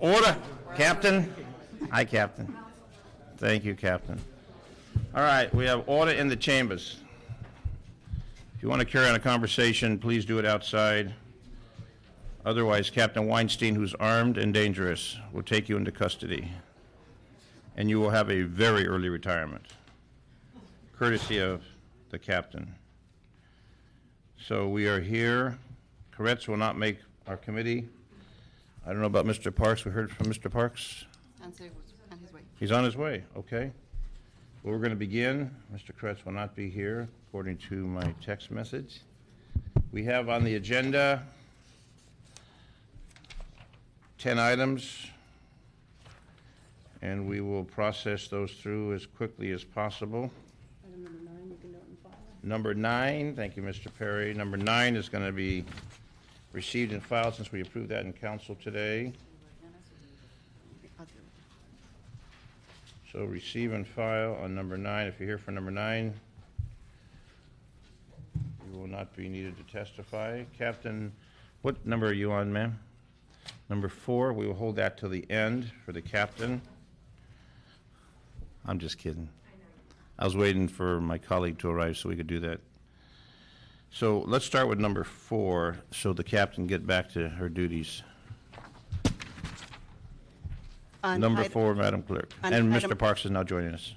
Order, Captain. Hi, Captain. Thank you, Captain. All right, we have order in the chambers. If you want to carry on a conversation, please do it outside. Otherwise, Captain Weinstein, who's armed and dangerous, will take you into custody. And you will have a very early retirement, courtesy of the captain. So we are here. Koretz will not make our committee. I don't know about Mr. Parks. We heard from Mr. Parks. On his way. He's on his way, okay. Well, we're going to begin. Mr. Koretz will not be here, according to my text message. We have on the agenda 10 items, and we will process those through as quickly as possible. Item number 9, you can note and file. Number 9, thank you, Mr. Perry. Number 9 is going to be received and filed since we approved that in council today. So receive and file on number 9. If you're here for number 9, you will not be needed to testify. Captain, what number are you on, ma'am? Number 4, we will hold that till the end for the captain. I'm just kidding. I was waiting for my colleague to arrive so we could do that. So let's start with number 4 so the captain get back to her duties. Number 4, Madam Clerk. And Mr. Parks is now joining us.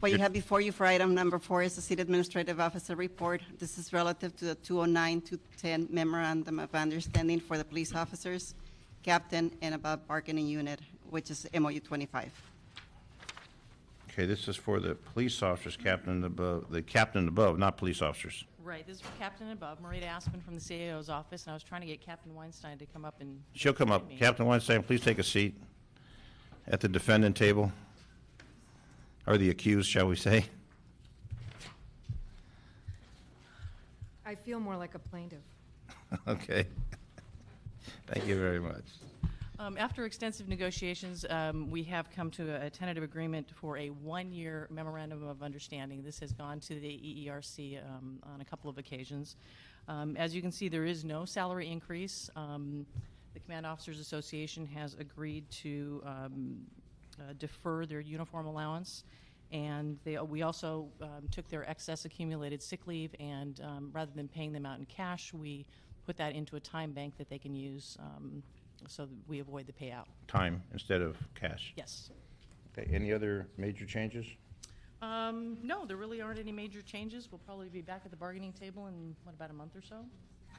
What you have before you for item number 4 is the City Administrative Officer report. This is relative to the 209-210 Memorandum of Understanding for the police officers, captain, and above bargaining unit, which is MOU 25. Okay, this is for the police officers, captain above, the captain above, not police officers. Right, this is for Captain above, Marita Aspen from the CAO's office, and I was trying to get Captain Weinstein to come up and... She'll come up. Captain Weinstein, please take a seat at the defendant table, or the accused, shall we say. I feel more like a plaintiff. Okay. Thank you very much. After extensive negotiations, we have come to a tentative agreement for a 1-year memorandum of understanding. This has gone to the EERC on a couple of occasions. As you can see, there is no salary increase. The Command Officers Association has agreed to defer their uniform allowance, and we also took their excess accumulated sick leave, and rather than paying them out in cash, we put that into a time bank that they can use so that we avoid the payout. Time instead of cash. Yes. Okay, any other major changes? No, there really aren't any major changes. We'll probably be back at the bargaining table in, about a month or so?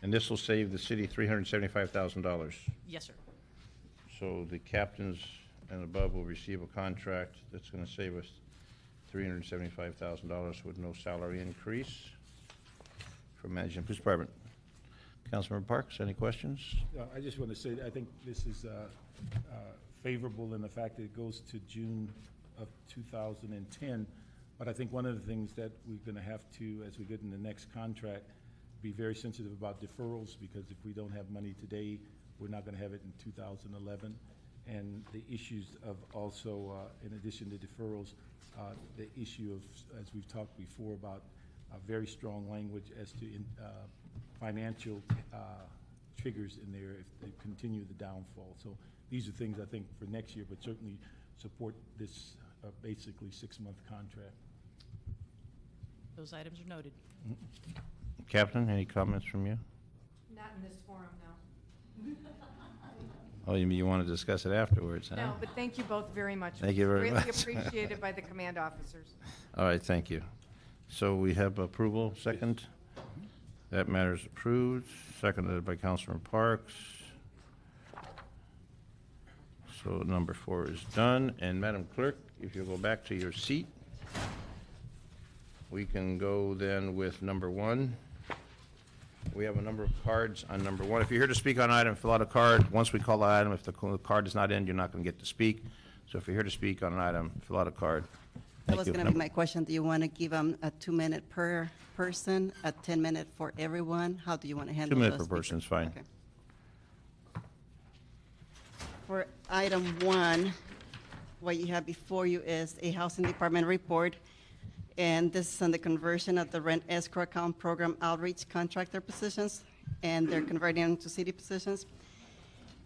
And this will save the city $375,000. Yes, sir. So the captains and above will receive a contract that's going to save us $375,000 with no salary increase for managing police department. Councilmember Parks, any questions? I just want to say, I think this is favorable in the fact that it goes to June of 2010. But I think one of the things that we're going to have to, as we get in the next contract, be very sensitive about deferrals, because if we don't have money today, we're not going to have it in 2011. And the issues of also, in addition to deferrals, the issue of, as we've talked before, about very strong language as to financial triggers in there if they continue the downfall. So these are things I think for next year, but certainly support this basically 6-month contract. Those items are noted. Captain, any comments from you? Not in this forum, no. Oh, you want to discuss it afterwards, huh? No, but thank you both very much. Thank you very much. Greatly appreciated by the command officers. All right, thank you. So we have approval, second. That matter is approved, seconded by Councilor Parks. So number 4 is done. And Madam Clerk, if you'll go back to your seat, we can go then with number 1. We have a number of cards on number 1. If you're here to speak on an item, fill out a card. Once we call the item, if the card does not end, you're not going to get to speak. So if you're here to speak on an item, fill out a card. That was going to be my question. Do you want to give them a 2-minute per person, a 10-minute for everyone? How do you want to handle 2 those? minutes per person is fine. Okay. For item 1, what you have before you is a Housing Department report, and this is on the conversion of the rent escrow account program outreach contractor positions, and they're converting them to city positions.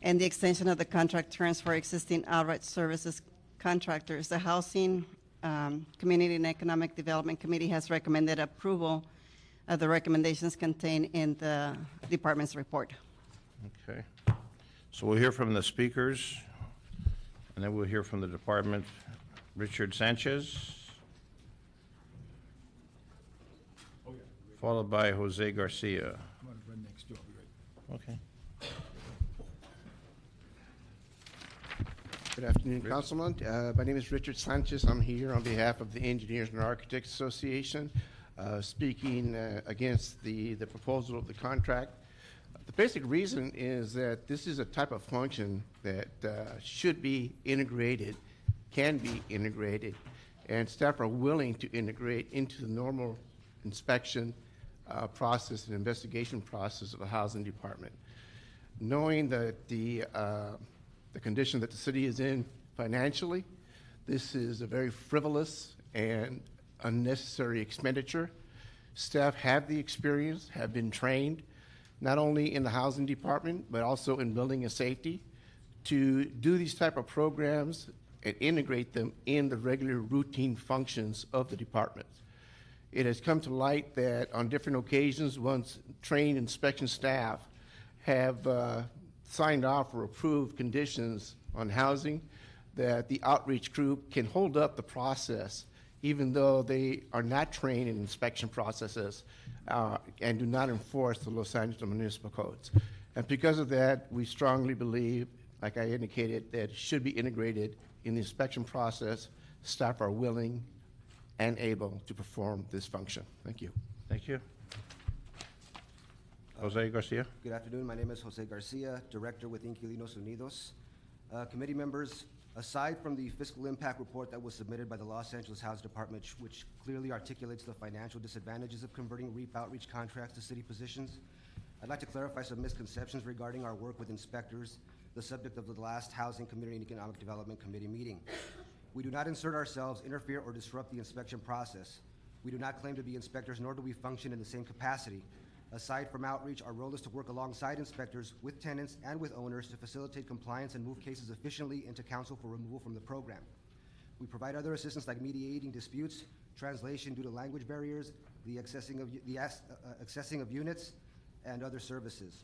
and the extension of the contract terms for existing outreach services contractors. The Housing, Community and Economic Development Committee has recommended approval of the recommendations contained in the department's report. Okay. So we'll hear from the speakers, and then we'll hear from the department. Richard Sanchez, followed by Jose Garcia. I'm going to run next door. I'll be right. Okay. Good afternoon, Councilman. My name is Richard Sanchez. I'm here on behalf of the Engineers and Architects Association, speaking against the proposal of the contract. The basic reason is that this is a type of function that should be integrated, can be integrated, and staff are willing to integrate into the normal inspection process and investigation process of the Housing Department. Knowing that the condition that the city is in financially, this is a very frivolous and unnecessary expenditure. Staff have the experience, have been trained, not only in the Housing Department, but also in building and safety, to do these type of programs and integrate them in the regular routine functions of the department. It has come to light that on different occasions, once trained inspection staff have signed off or approved conditions on housing, that the outreach group can hold up the process even though they are not trained in inspection processes and do not enforce the Los Angeles municipal codes. And because of that, we strongly believe, like I indicated, that it should be integrated in the inspection process. Staff are willing and able to perform this function. Thank you. Thank you. Jose Garcia. Good afternoon. My name is Jose Garcia, Director with Inquilinos Unidos. Committee members, aside from the fiscal impact report that was submitted by the Los Angeles Housing Department, which clearly articulates the financial disadvantages of converting REAP outreach contracts to city positions, I'd like to clarify some misconceptions regarding our work with inspectors, the subject of the last Housing, Community, and Economic Development Committee meeting. We do not insert ourselves, interfere, or disrupt the inspection process. We do not claim to be inspectors, nor do we function in the same capacity. Aside from outreach, our role is to work alongside inspectors with tenants and with owners to facilitate compliance and move cases efficiently into council for removal from the program. We provide other assistance like mediating disputes, translation due to language barriers, the accessing of units, and other services.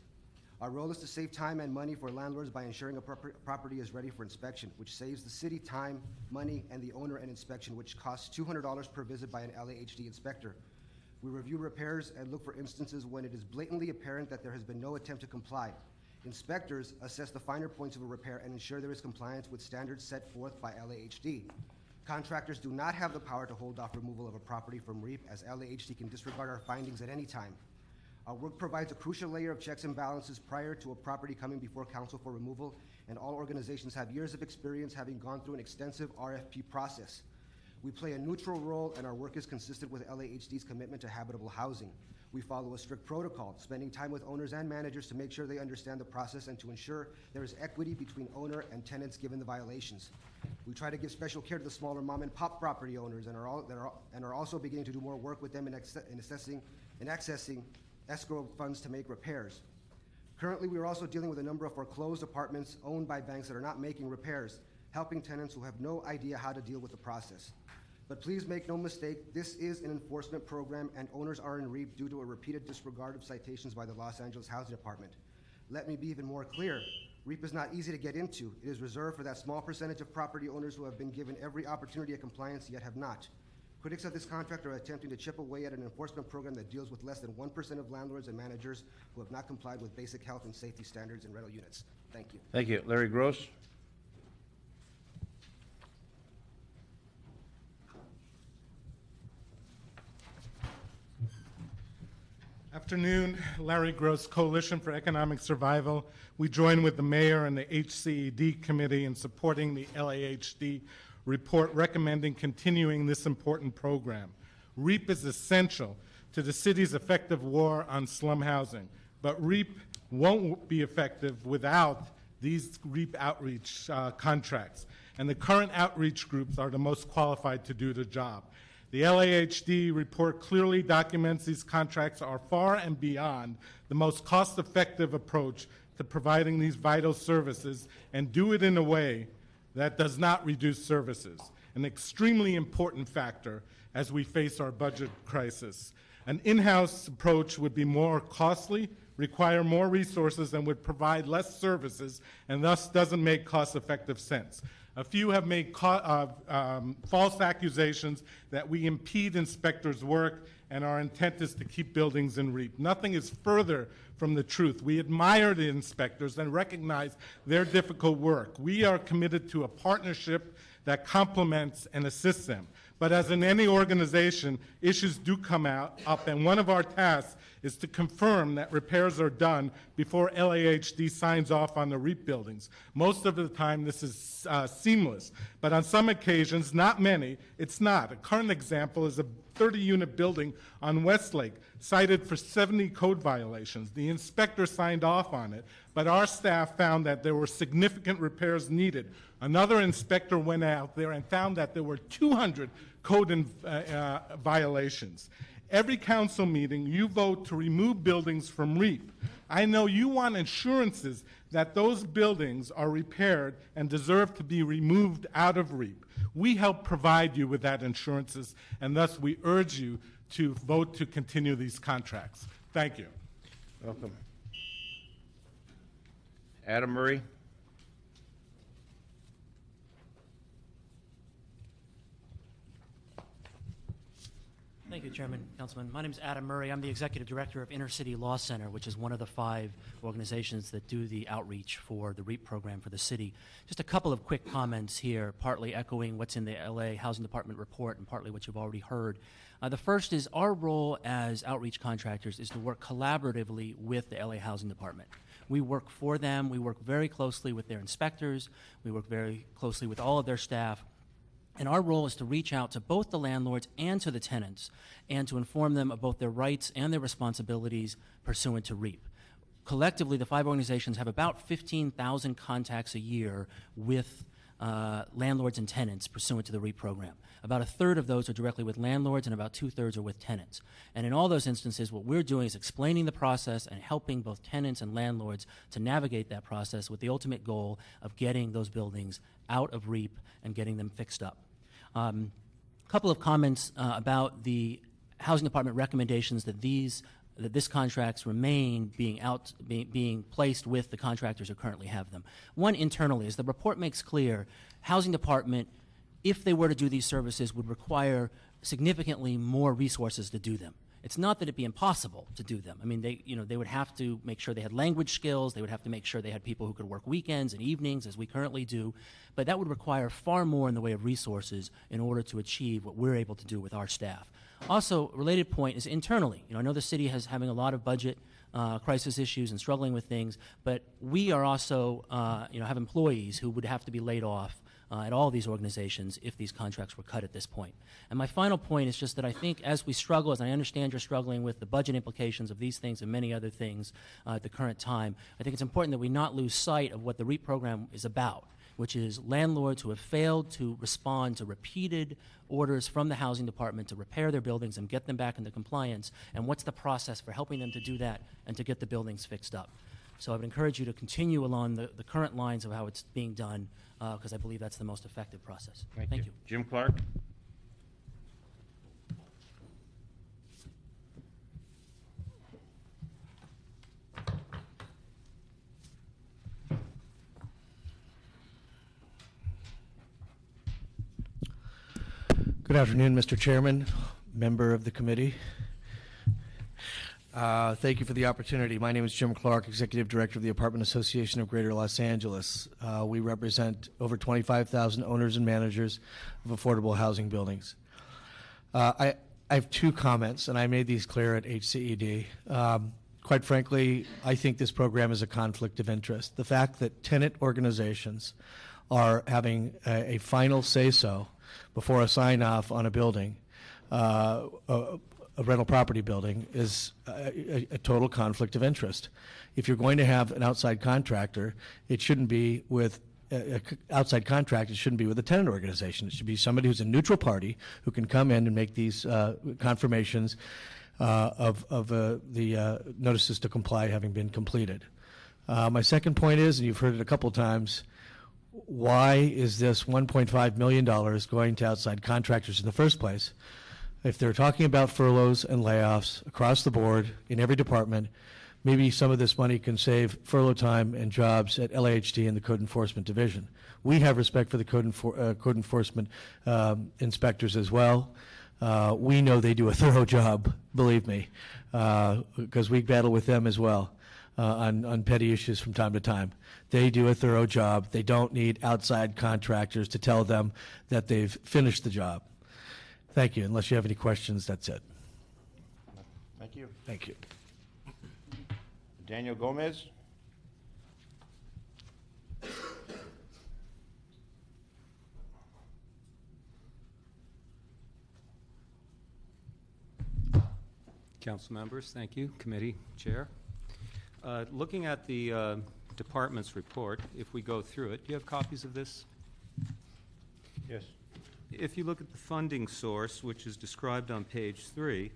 Our role is to save time and money for landlords by ensuring a property is ready for inspection, which saves the city time, money, and the owner an inspection, which costs $200 per visit by an LAHD inspector. We review repairs and look for instances when it is blatantly apparent that there has been no attempt to comply. Inspectors assess the finer points of a repair and ensure there is compliance with standards set forth by LAHD. Contractors do not have the power to hold off removal of a property from REAP, as LAHD can disregard our findings at any time. Our work provides a crucial layer of checks and balances prior to a property coming before council for removal, and all organizations have years of experience having gone through an extensive RFP process. We play a neutral role, and our work is consistent with LAHD's commitment to habitable housing. We follow a strict protocol, spending time with owners and managers to make sure they understand the process and to ensure there is equity between owner and tenants given the violations. We try to give special care to the smaller mom and pop property owners and are also beginning to do more work with them in accessing escrow funds to make repairs. Currently, we are also dealing with a number of foreclosed apartments owned by banks that are not making repairs, helping tenants who have no idea how to deal with the process. But please make no mistake, this is an enforcement program and owners are in REAP due to a repeated disregard of citations by the Los Angeles Housing Department. Let me be even more clear. REAP is not easy to get into. It is reserved for that small percentage of property owners who have been given every opportunity of compliance yet have not. Critics of this contract are attempting to chip away at an enforcement program that deals with less than 1% of landlords and managers who have not complied with basic health and safety standards in rental units. Thank you. Thank you. Larry Gross. Afternoon, Larry Gross, Coalition for Economic Survival. We join with the mayor and the HCED committee in supporting the LAHD report recommending continuing this important program. REAP is essential to the city's effective war on slum housing, but REAP won't be effective without these REAP outreach contracts, and the current outreach groups are the most qualified to do the job. The LAHD report clearly documents these contracts are far and beyond the most cost-effective approach to providing these vital services and do it in a way that does not reduce services, an extremely important factor as we face our budget crisis. An in-house approach would be more costly, require more resources, and would provide less services, and thus doesn't make cost-effective sense. A few have made false accusations that we impede inspectors' work, and our intent is to keep buildings in REAP. Nothing is further from the truth. We admire the inspectors and recognize their difficult work. We are committed to a partnership that complements and assists them. But as in any organization, issues do come up, and one of our tasks is to confirm that repairs are done before LAHD signs off on the REAP buildings. Most of the time, this is seamless, but on some occasions, not many, it's not. A current example is a 30-unit building on Westlake, cited for 70 code violations. The inspector signed off on it, but our staff found that there were significant repairs needed. Another inspector went out there and found that there were 200 code violations. Every council meeting, you vote to remove buildings from REAP. I know you want assurances that those buildings are repaired and deserve to be removed out of REAP. We help provide you with that assurances, and thus we urge you to vote to continue these contracts. Thank you. Welcome. Adam Murray. Thank you, Chairman, Councilman. My name is Adam Murray. I'm the Executive Director of Inner City Law Center, which is one of the 5 organizations that do the outreach for the REAP program for the city. Just a couple of quick comments here, partly echoing what's in the LA Housing Department report and partly what you've already heard. The first is our role as outreach contractors is to work collaboratively with the LA Housing Department. We work for them. We work very closely with their inspectors. We work very closely with all of their staff. And our role is to reach out to both the landlords and to the tenants and to inform them of both their rights and their responsibilities pursuant to REAP. Collectively, the 5 organizations have about 15,000 contacts a year with landlords and tenants pursuant to the REAP program. About 1/3 of those are directly with landlords and about 2/3 are with tenants. And in all those instances, what we're doing is explaining the process and helping both tenants and landlords to navigate that process with the ultimate goal of getting those buildings out of REAP and getting them fixed up. A couple of comments about the Housing Department recommendations that this contracts remain being placed with the contractors who currently have them. One, internally, as the report makes clear, Housing Department, if they were to do these services, would require significantly more resources to do them. It's not that it'd be impossible to do them. I mean, they would have to make sure they had language skills. They would have to make sure they had people who could work weekends and evenings, as we currently do. But that would require far more in the way of resources in order to achieve what we're able to do with our staff. Also, a related point is internally. I know the city has having a lot of budget crisis issues and struggling with things, but we are also, have employees who would have to be laid off at all of these organizations if these contracts were cut at this point. And my final point is just that I think as we struggle, as I understand you're struggling with the budget implications of these things and many other things at the current time, I think it's important that we not lose sight of what the REAP program is about, which is landlords who have failed to respond to repeated orders from the Housing Department to repair their buildings and get them back into compliance, and what's the process for helping them to do that and to get the buildings fixed up. So I would encourage you to continue along the current lines of how it's being done, because I believe that's the most effective process. Thank you. Jim Clark? Good afternoon, Mr. Chairman, member of the committee. Thank you for the opportunity. My name is Jim Clark, Executive Director of the Apartment Association of Greater Los Angeles. We represent over 25,000 owners and managers of affordable housing buildings. I have 2 comments, and I made these clear at HCED. Quite frankly, I think this program is a conflict of interest. The fact that tenant organizations are having a final say-so before a sign-off on a building, a rental property building, is a total conflict of interest. If you're going to have an outside contractor, it shouldn't be with outside contract. It shouldn't be with a tenant organization. It should be somebody who's a neutral party who can come in and make these confirmations of the notices to comply having been completed. My second point is, and you've heard it a couple times, why is this $1.5 million going to outside contractors in the first place? If they're talking about furloughs and layoffs across the board in every department, maybe some of this money can save furlough time and jobs at LAHD and the Code Enforcement Division. We have respect for the Code Enforcement inspectors as well. We know they do a thorough job, believe me, because we battle with them as well on petty issues from time to time. They do a thorough job. They don't need outside contractors to tell them that they've finished the job. Thank you. Unless you have any questions, that's it. Thank you. Thank you. Daniel Gomez? Council members, thank you. Committee Chair. Looking at the department's report, if we go through it, do you have copies of this? Yes. If you look at the funding source, which is described on page 3,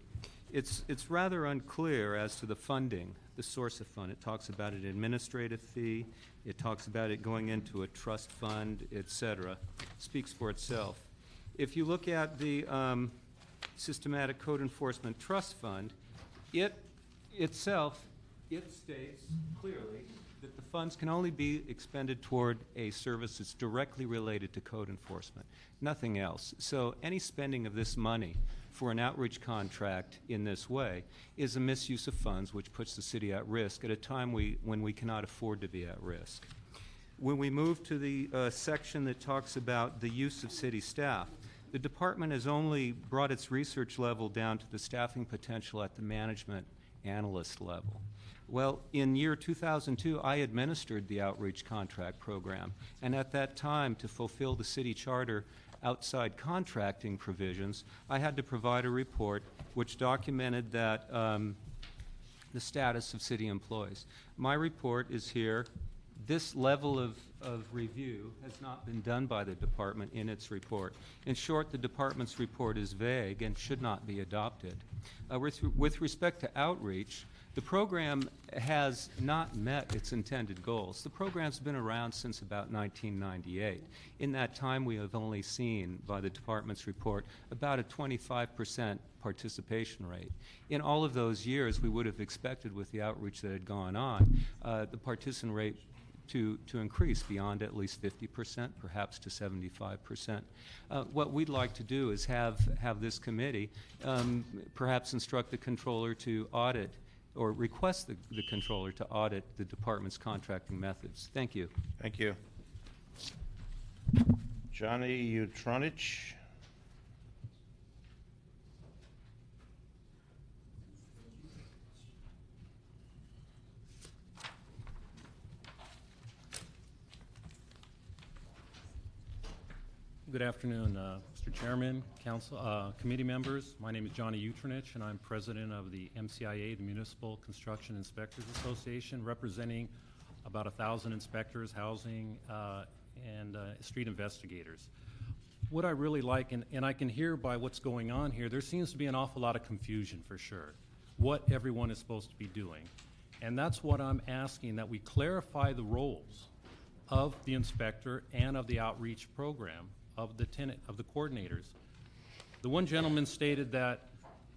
it's rather unclear as to the funding, the source of fund. It talks about an administrative fee. It talks about it going into a trust fund, et cetera. Speaks for itself. If you look at the Systematic Code Enforcement Trust Fund, it states clearly that the funds can only be expended toward a service that's directly related to code enforcement, nothing else. So any spending of this money for an outreach contract in this way is a misuse of funds, which puts the city at risk at a time when we cannot afford to be at risk. When we move to the section that talks about the use of city staff, the department has only brought its research level down to the staffing potential at the management analyst level. Well, in year 2002, I administered the outreach contract program, and at that time, to fulfill the city charter outside contracting provisions, I had to provide a report which documented that the status of city employees. My report is here. This level of review has not been done by the department in its report. In short, the department's report is vague and should not be adopted. With respect to outreach, the program has not met its intended goals. The program's been around since about 1998. In that time, we have only seen, by the department's report, about a 25% participation rate. In all of those years, we would have expected, with the outreach that had gone on, the participation rate to increase beyond at least 50%, perhaps to 75%. What we'd like to do is have this committee perhaps instruct the controller to audit or request the controller to audit the department's contracting methods. Thank you. Thank you. Johnny Utronich? Good afternoon, Mr. Chairman, Council, committee members. My name is Johnny Utronich, and I'm president of the MCIA, the Municipal Construction Inspectors Association, representing about 1,000 inspectors, housing, and street investigators. What I really like, and I can hear by what's going on here, there seems to be an awful lot of confusion for sure, what everyone is supposed to be doing. And that's what I'm asking, that we clarify the roles of the inspector and of the outreach program, of the coordinators. The one gentleman stated that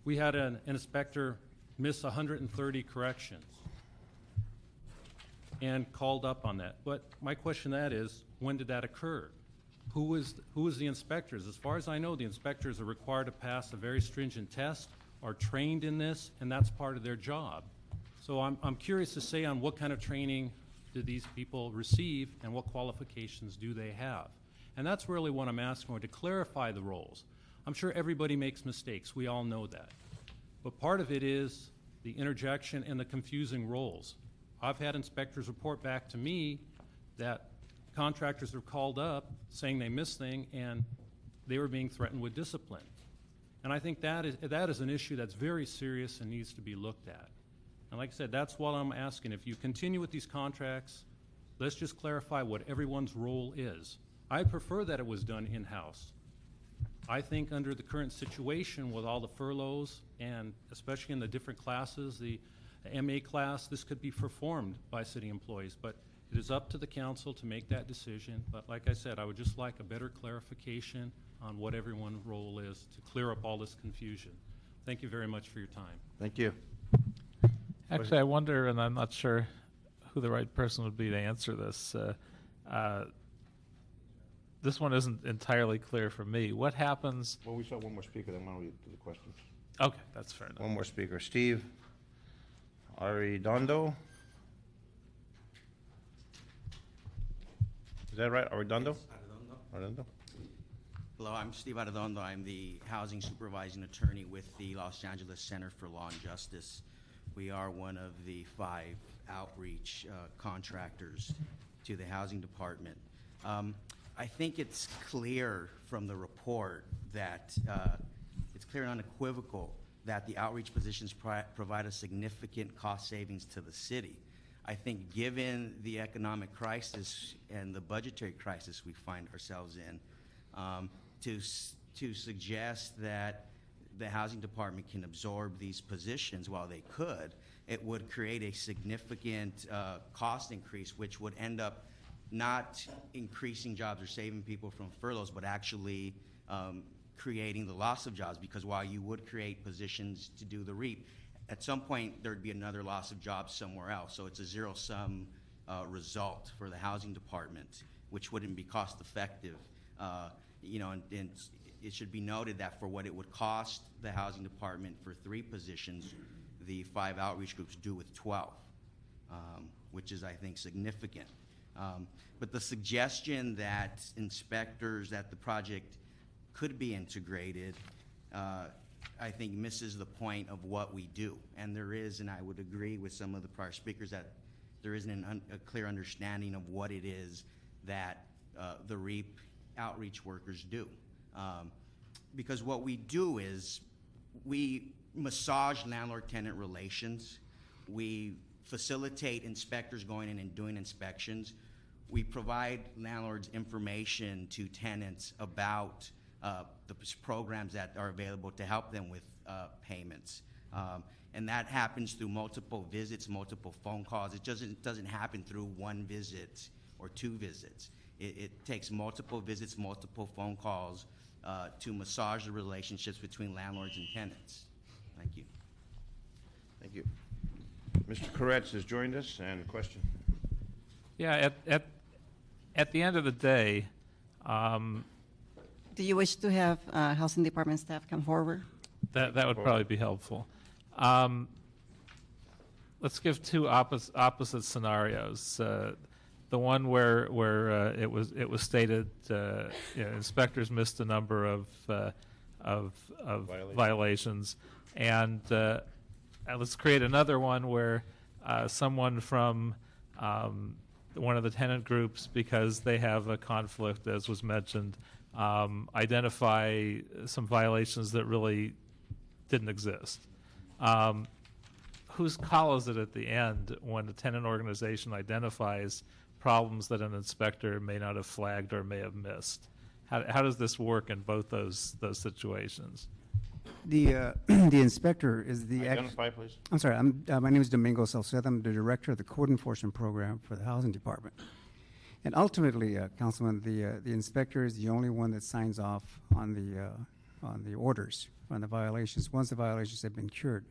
we had an inspector miss 130 corrections and called up on that. But my question to that is, when did that occur? Who is the inspectors? As far as I know, the inspectors are required to pass a very stringent test, are trained in this, and that's part of their job. So I'm curious to say on what kind of training do these people receive and what qualifications do they have? And that's really what I'm asking for, to clarify the roles. I'm sure everybody makes mistakes. We all know that. But part of it is the interjection and the confusing roles. I've had inspectors report back to me that contractors are called up saying they missed things and they were being threatened with discipline. And I think that is an issue that's very serious and needs to be looked at. And like I said, that's what I'm asking. If you continue with these contracts, let's just clarify what everyone's role is. I prefer that it was done in-house. I think under the current situation with all the furloughs and especially in the different classes, the MA class, this could be performed by city employees, but it is up to the council to make that decision. But like I said, I would just like a better clarification on what everyone's role is to clear up all this confusion. Thank you very much for your time. Thank you. Actually, I wonder, and I'm not sure who the right person would be to answer this. This one isn't entirely clear for me. What happens? Well, we saw one more speaker, then why don't we do the questions? Okay, that's fair enough. One more speaker. Steve Ardondo. Is that right? Ardondo? Ardondo. Hello, I'm Steve Ardondo. I'm the housing supervising attorney with the Los Angeles Center for Law and Justice. We are one of the 5 outreach contractors to the housing department. I think it's clear from the report that it's clear and unequivocal that the outreach positions provide a significant cost savings to the city. I think given the economic crisis and the budgetary crisis we find ourselves in, to suggest that the housing department can absorb these positions while they could, it would create a significant cost increase, which would end up not increasing jobs or saving people from furloughs, but actually creating the loss of jobs, because while you would create positions to do the REAP, at some point there'd be another loss of jobs somewhere else. So it's a zero-sum result for the housing department, which wouldn't be cost effective. And it should be noted that for what it would cost the housing department for 3 positions, the 5 outreach groups do with 12, which is, I think, significant. But the suggestion that inspectors, that the project could be integrated, I think misses the point of what we do. And there is, and I would agree with some of the prior speakers, that there isn't a clear understanding of what it is that the REAP outreach workers do. Because what we do is we massage landlord-tenant relations. We facilitate inspectors going in and doing inspections. We provide landlords information to tenants about the programs that are available to help them with payments. And that happens through multiple visits, multiple phone calls. It doesn't happen through 1 visit or 2 visits. It takes multiple visits, multiple phone calls to massage the relationships between landlords and tenants. Thank you. Thank you. Mr. Koretz has joined us, and a question. Yeah, at the end of the day, Do you wish to have housing department staff come forward? that would probably be helpful. Let's give 2 opposite scenarios. The one where it was stated inspectors missed a number of violations, and let's create another one where someone from one of the tenant groups, because they have a conflict, as was mentioned, identify some violations that really didn't exist. Whose call is it at the end when the tenant organization identifies problems that an inspector may not have flagged or may have missed? How does this work in both those situations? The inspector is the... Identify, please. I'm sorry, my name is Domingo Salcedo. I'm the director of the Code Enforcement Program for the Housing Department. And ultimately, Councilman, the inspector is the only one that signs off on the orders, on the violations, once the violations have been cured.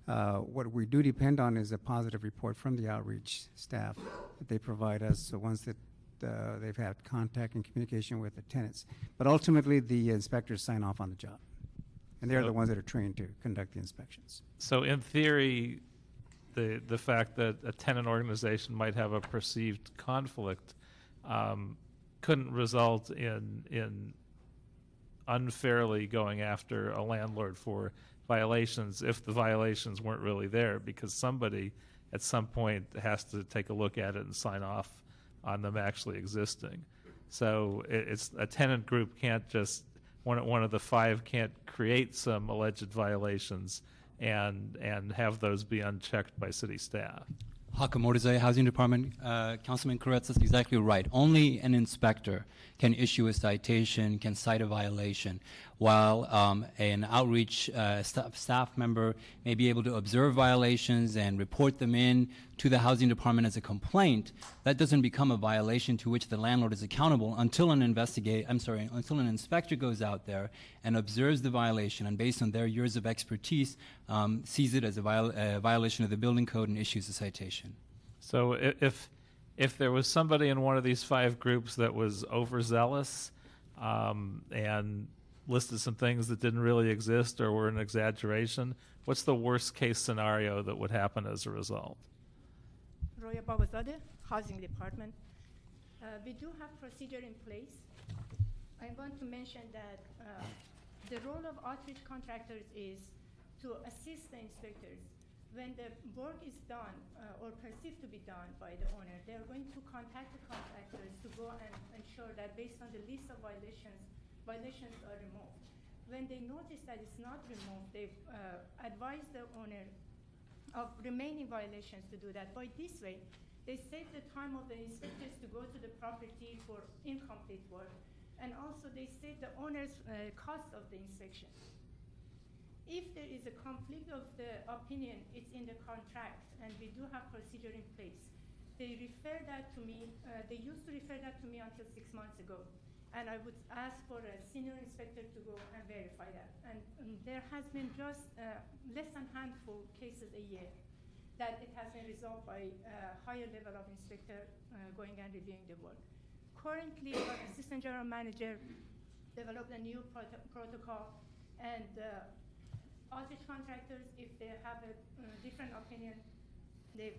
What we do depend on is a positive report from the outreach staff that they provide us, so once that they've had contact and communication with the tenants. But ultimately, the inspectors sign off on the job. And they're the ones that are trained to conduct the inspections. So in theory, the fact that a tenant organization might have a perceived conflict couldn't result in unfairly going after a landlord for violations if the violations weren't really there, because somebody at some point has to take a look at it and sign off on them actually existing. So it's a tenant group can't just, one of the 5 can't create some alleged violations and have those be unchecked by city staff. Hakamorze, Housing Department. Councilman Koretz is exactly right. Only an inspector can issue a citation, can cite a violation. while an outreach staff member may be able to observe violations and report them in to the housing department as a complaint, that doesn't become a violation to which the landlord is accountable until an inspector goes out there and observes the violation, and based on their years of expertise, sees it as a violation of the building code and issues a citation. So if there was somebody in one of these 5 groups that was overzealous and listed some things that didn't really exist or were an exaggeration, what's the worst case scenario that would happen as a result? Roya Babazadeh, Housing Department. We do have procedure in place. I want to mention that the role of outreach contractors is to assist the inspectors. When the work is done or perceived to be done by the owner, they are going to contact the contractors to go and ensure that based on the list of violations are removed. When they notice that it's not removed, they advise the owner of remaining violations to do that. By this way, they save the time of the inspectors to go to the property for incomplete work, and also they save the owner's cost of the inspection. If there is a conflict of the opinion, it's in the contract, and we do have procedure in place. They refer that to me, they used to refer that to me until 6 months ago, and I would ask for a senior inspector to go and verify that. And there has been just less than handful cases a year that it has been resolved by a higher level of inspector going and reviewing the work. Currently, our assistant general manager developed a new protocol, and outreach contractors, if they have a different opinion, they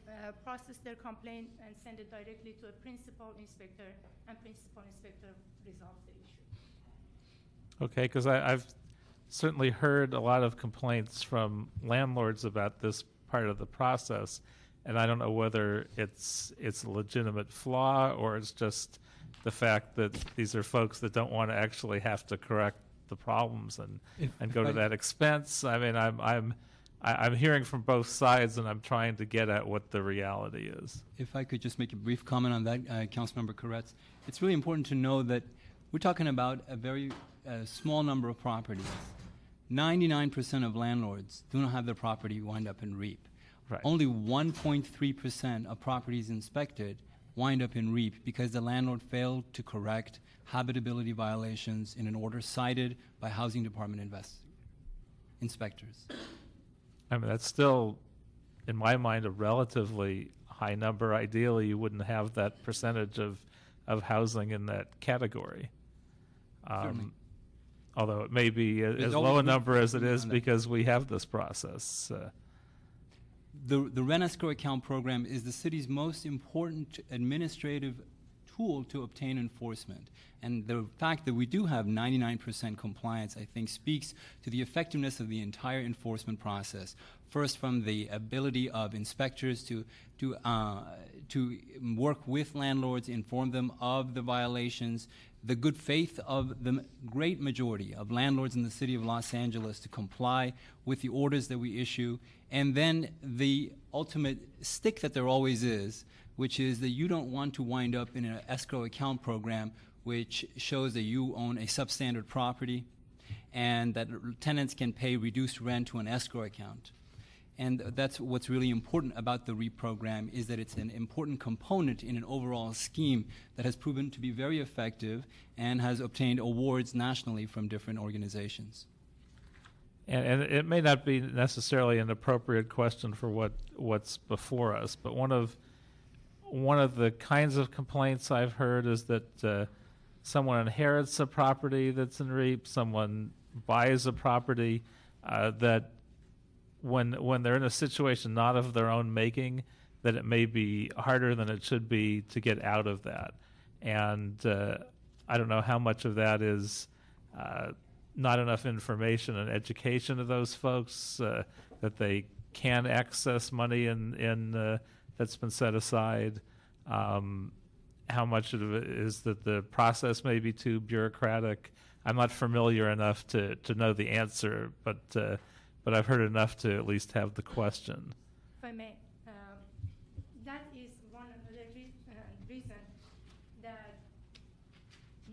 process their complaint and send it directly to a principal inspector, and principal inspector resolves the issue. Okay, because I've certainly heard a lot of complaints from landlords about this part of the process, and I don't know whether it's a legitimate flaw or it's just the fact that these are folks that don't want to actually have to correct the problems and go to that expense. I mean, I'm hearing from both sides, and I'm trying to get at what the reality is. If I could just make a brief comment on that, Councilmember Koretz. It's really important to know that we're talking about a very small number of properties. 99% of landlords do not have their property wind up in REAP. Right. Only 1.3% of properties inspected wind up in REAP because the landlord failed to correct habitability violations in an order cited by Housing Department inspectors. I mean, that's still, in my mind, a relatively high number. Ideally, you wouldn't have that percentage of housing in that category. Although it may be as low a number as it is because we have this process. The rent escrow account program is the city's most important administrative tool to obtain enforcement. And the fact that we do have 99% compliance, I think, speaks to the effectiveness of the entire enforcement process. First, from the ability of inspectors to work with landlords, inform them of the violations, the good faith of the great majority of landlords in the city of Los Angeles to comply with the orders that we issue, and then the ultimate stick that there always is, which is that you don't want to wind up in an escrow account program which shows that you own a substandard property and that tenants can pay reduced rent to an escrow account. And that's what's really important about the REAP program, is that it's an important component in an overall scheme that has proven to be very effective and has obtained awards nationally from different organizations. And it may not be necessarily an appropriate question for what's before us, but one of the kinds of complaints I've heard is that someone inherits a property that's in REAP, someone buys a property that when they're in a situation not of their own making, that it may be harder than it should be to get out of that. And I don't know how much of that is not enough information and education of those folks that they can access money in that's been set aside. How much of it is that the process may be too bureaucratic? I'm not familiar enough to know the answer, but I've heard enough to at least have the question. If I may, that is one of the reason that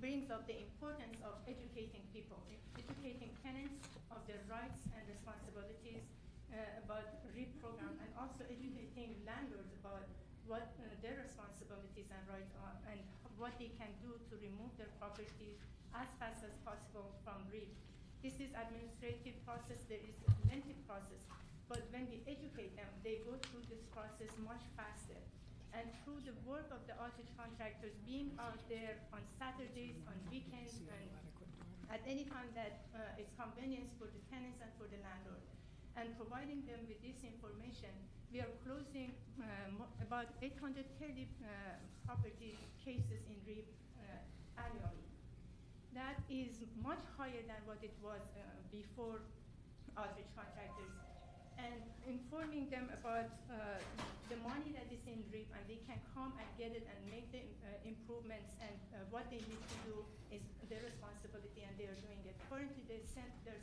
brings up the importance of educating people, educating tenants of their rights and responsibilities about REAP program, and also educating landlords about what their responsibilities and rights are, and what they can do to remove their properties as fast as possible from REAP. This is administrative process, there is a lengthy process, but when we educate them, they go through this process much faster. And through the work of the outreach contractors being out there on Saturdays, on weekends, and at any time that is convenient for the tenants and for the landlord, and providing them with this information, we are closing about 830 property cases in REAP annually. That is much higher than what it was before outreach contractors. And informing them about the money that is in REAP, and they can come and get it and make the improvements, and what they need to do is their responsibility, and they are doing it. Currently, they're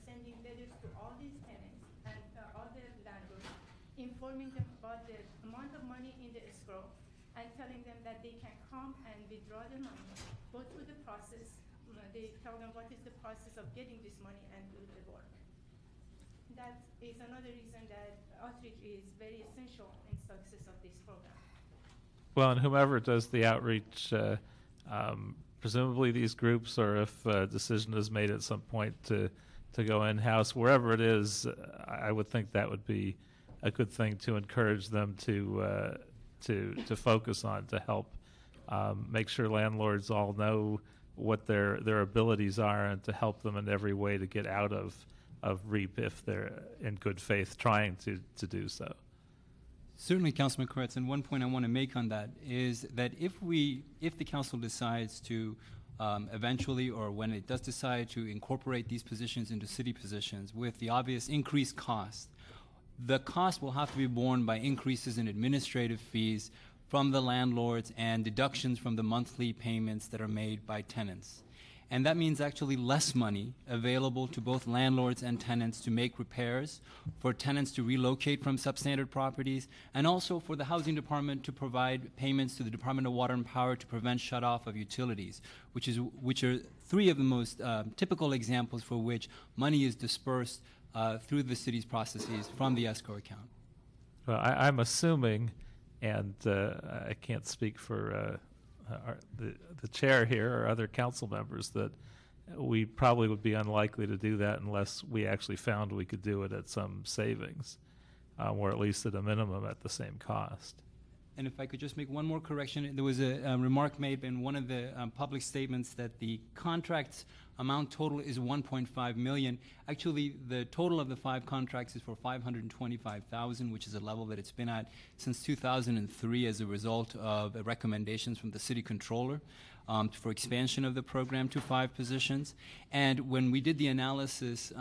sending letters to all these tenants and all the landlords, informing them about the amount of money in the escrow, and telling them that they can come and withdraw the money, go through the process. They tell them what is the process of getting this money and do the work. That is another reason that outreach is very essential in success of this program. Well, and whomever does the outreach, presumably these groups, or if a decision is made at some point to go in-house, wherever it is, I would think that would be a good thing to encourage them to focus on, to help make sure landlords all know what their abilities are, and to help them in every way to get out of REAP if they're in good faith trying to do so. Certainly, Councilman Koretz, and one point I want to make on that is that if the council decides to eventually, or when it does decide to incorporate these positions into city positions with the obvious increased cost, the cost will have to be borne by increases in administrative fees from the landlords and deductions from the monthly payments that are made by tenants. And that means actually less money available to both landlords and tenants to make repairs, for tenants to relocate from substandard properties, and also for the housing department to provide payments to the Department of Water and Power to prevent shutoff of utilities, which are three of the most typical examples for which money is dispersed through the city's processes from the escrow account. Well, I'm assuming, and I can't speak for the chair here or other council members, that we probably would be unlikely to do that unless we actually found we could do it at some savings, or at least at a minimum at the same cost. And if I could just make one more correction, there was a remark made in one of the public statements that the contract's amount total is $1.5 million. Actually, the total of the 5 contracts is for $525,000, which is a level that it's been at since 2003 as a result of recommendations from the city controller for expansion of the program to 5 positions. And when we did the analysis,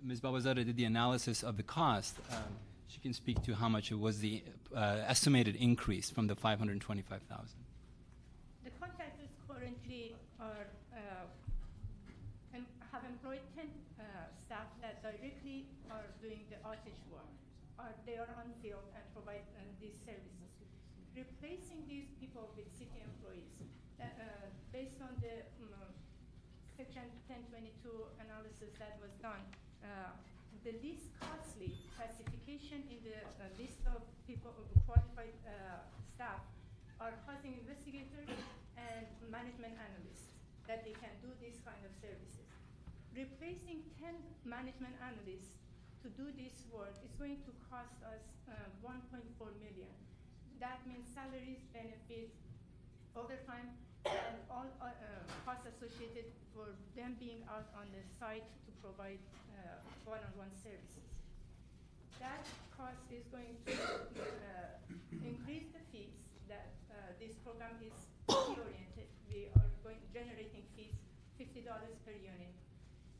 Ms. Babazadeh did the analysis of the cost. She can speak to how much it was the estimated increase from the $525,000. The contractors currently have employed 10 staff that directly are doing the outreach work. They are on field and provide these services. Replacing these people with city employees, based on the Section 1022 analysis that was done, the least costly classification in the list of people, qualified staff, are housing investigators and management analysts, that they can do these kind of services. Replacing 10 management analysts to do this work is going to cost us $1.4 million. That means salaries, benefits, overtime, and all costs associated for them being out on the site to provide one-on-one services. That cost is going to increase the fees that this program is fee-oriented. We are generating fees, $50 per unit.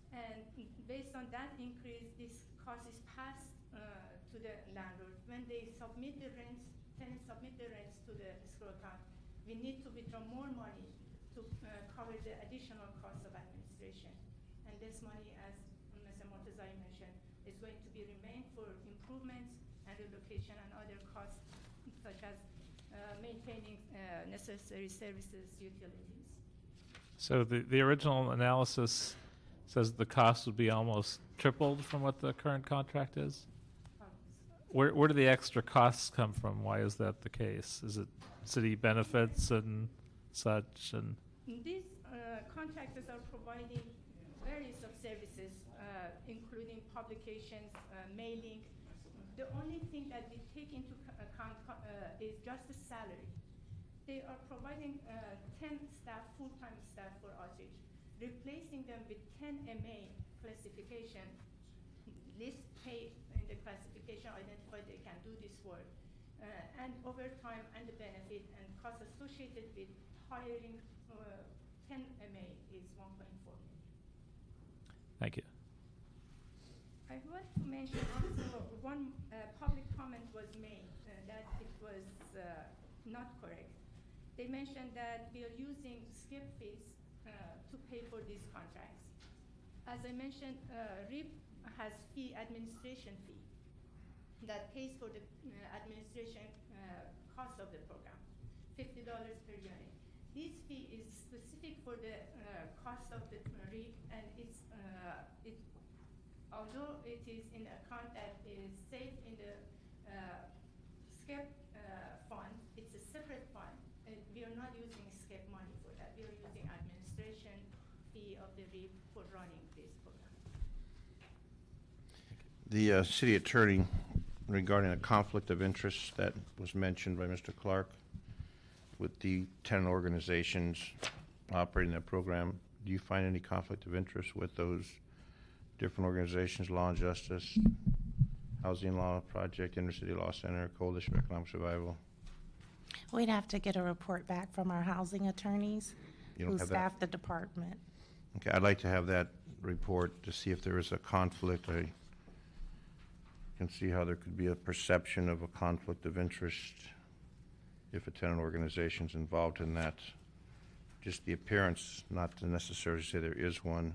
And based on that increase, this cost is passed to the landlord. When they submit the rents, tenants submit the rents to the escrow account, we need to withdraw more money to cover the additional cost of administration. And this money, as Mr. Mortazai mentioned, is going to be remained for improvements and relocation and other costs, such as maintaining necessary services, utilities. So the original analysis says the cost would be almost tripled from what the current contract is? Where do the extra costs come from? Why is that the case? Is it city benefits and such? And These contractors are providing various of services, including publications, mailing. The only thing that we take into account is just the salary. They are providing 10 staff, full-time staff for outreach, replacing them with 10 MA classification, least pay in the classification, identify they can do this work, and overtime and the benefit and cost associated with hiring 10 MA is 1.4 million. thank you. I want to mention also one public comment was made that it was not correct. They mentioned that we are using skip fees to pay for these contracts. As I mentioned, RIP has administration fee that pays for the administration cost of the program, $50 per unit. This fee is specific for the cost of the RIP, and although it is in account that is saved in the SCEP fund, it's a separate fund. We are not using SCEP money for that. We are using administration fee of the RIP for running this program. The city attorney, regarding a conflict of interest that was mentioned by Mr. Clark with the 10 organizations operating that program, do you find any conflict of interest with those different organizations, Law and Justice, Housing Law Project, Inner City Law Center, Coalition for Economic Survival? We'd have to get a report back from our housing attorneys You don't who have that? staff the department. Okay, I'd like to have that report to see if there is a conflict. I can see how there could be a perception of a conflict of interest if a tenant organization is involved in that. Just the appearance, not to necessarily say there is one.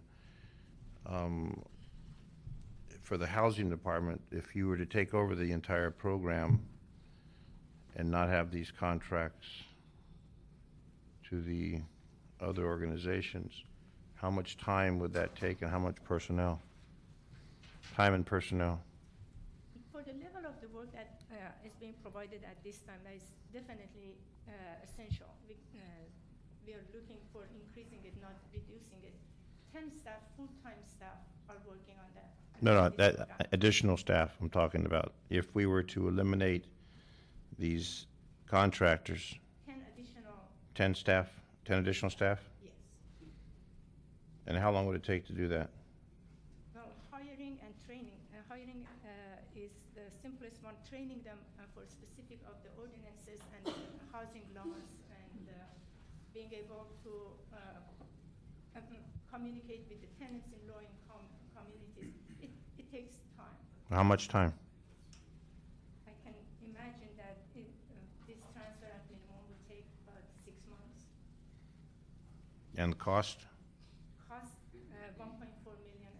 For the housing department, if you were to take over the entire program and not have these contracts to the other organizations, how much time would that take and how much personnel? Time and personnel. For the level of the work that is being provided at this time, that is definitely essential. We are looking for increasing it, not reducing it. 10 staff, full-time staff are working on that. No, that additional staff I'm talking about. If we were to eliminate these contractors, 10 additional. 10 staff, 10 additional staff? Yes. And how long would it take to do that? Well, hiring and training. Hiring is the simplest one. Training them for specific of the ordinances and housing laws, and being able to communicate with the tenants in low-income communities. It takes time. How much time? I can imagine that this transfer at minimum would take about 6 months. And the cost? Cost 1.4 million.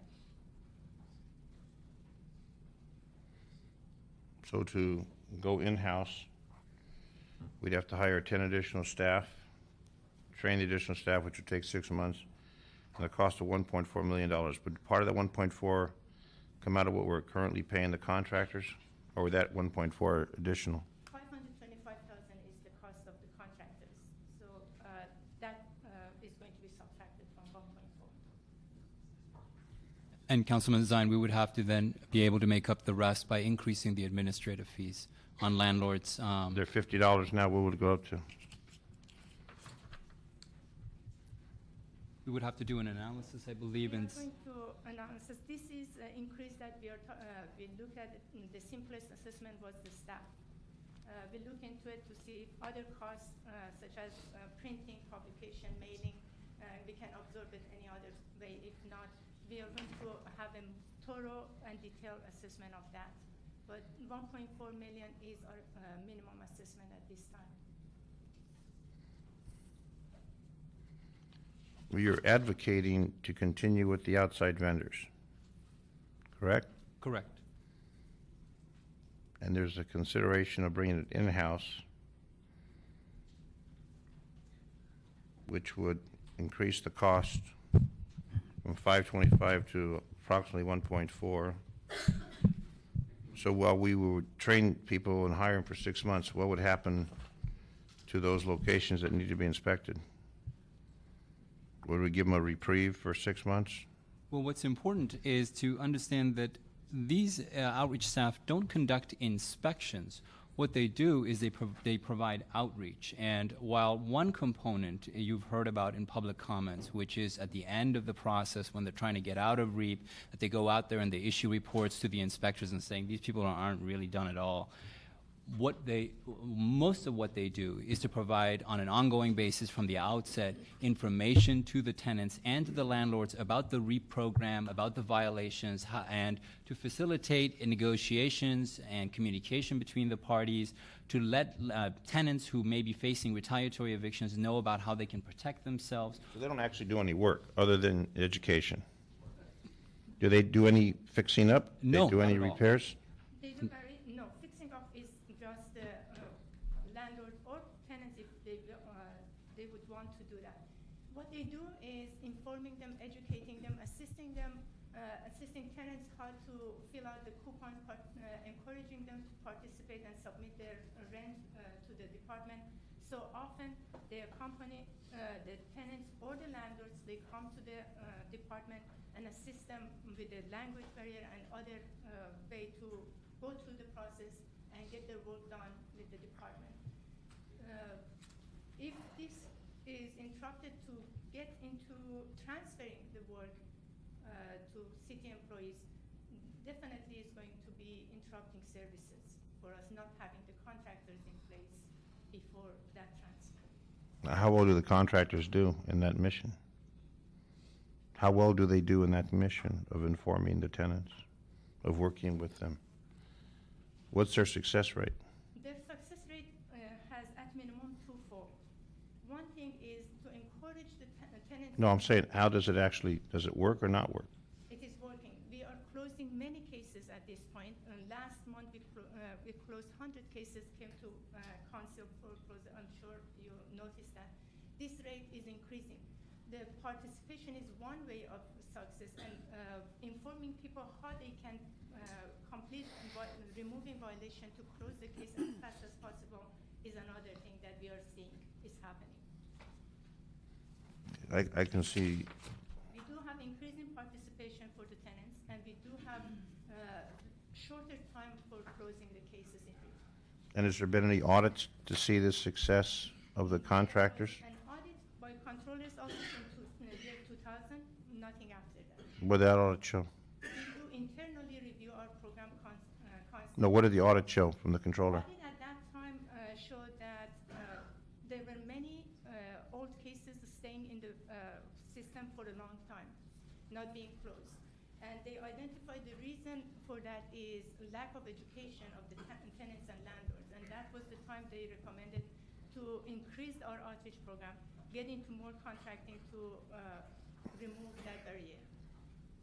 So to go in-house, we'd have to hire 10 additional staff, train the additional staff, which would take 6 months, and the cost of $1.4 million. Would part of that 1.4 come out of what we're currently paying the contractors, or would that 1.4 additional? $525,000 is the cost of the contractors. So that is going to be subtracted from 1.4. And Councilman Zine, we would have to then be able to make up the rest by increasing the administrative fees on landlords. They're $50 now. What would it go up to? We would have to do an analysis, I believe. We are going to analysis. This is increase that we look at. The simplest assessment was the staff. We look into it to see if other costs, such as printing, publication, mailing, we can absorb it any other way. If not, we are going to have a thorough and detailed assessment of that. But 1.4 million is our minimum assessment at this time. You're advocating to continue with the outside vendors, correct? Correct. And there's a consideration of bringing it in-house, which would increase the cost from 525 to approximately 1.4. So while we would train people and hire them for 6 months, what would happen to those locations that need to be inspected? Would we give them a reprieve for 6 months? Well, what's important is to understand that these outreach staff don't conduct inspections. What they do is they provide outreach. And while one component you've heard about in public comments, which is at the end of the process when they're trying to get out of REAP, that they go out there and they issue reports to the inspectors and saying these people aren't really done at all. Most of what they do is to provide on an ongoing basis from the outset information to the tenants and to the landlords about the REAP program, about the violations, and to facilitate negotiations and communication between the parties, to let tenants who may be facing retaliatory evictions know about how they can protect themselves. So they don't actually do any work other than education. Do they do any fixing up? No, They do any not at all. repairs? No, fixing up is just the landlord or tenants if they would want to do that. What they do is informing them, educating them, assisting tenants how to fill out the coupons, encouraging them to participate and submit their rent to the department. So often they accompany the tenants or the landlords. They come to the department and assist them with the language barrier and other way to go through the process and get their work done with the department. If this is interrupted to get into transferring the work to city employees, definitely is going to be interrupting services for us not having the contractors in place before that transfer. How well do the contractors do in that mission? How well do they do in that mission of informing the tenants, of working with them? What's their success rate? Their success rate has at minimum twofold. One thing is to encourage the tenants. No, I'm saying, how does it actually, does it work or not work? It is working. We are closing many cases at this point. Last month we closed 100 cases, came to council for closure. I'm sure you noticed that. This rate is increasing. The participation is one way of success, and informing people how they can complete removing violation to close the case as fast as possible is another thing that we are seeing is happening. I can see, We do have increasing participation for the tenants, and we do have shorter time for closing the cases in REAP. and has there been any audits to see the success of the contractors? An audit by controller's office in the year 2000, nothing after that. What did that audit show? We do internally review our program constantly. No, what did the audit show from the controller? Audit at that time showed that there were many old cases staying in the system for a long time, not being closed. And they identified the reason for that is lack of education of the tenants and landlords. And that was the time they recommended to increase our outreach program, get into more contracting to remove that barrier.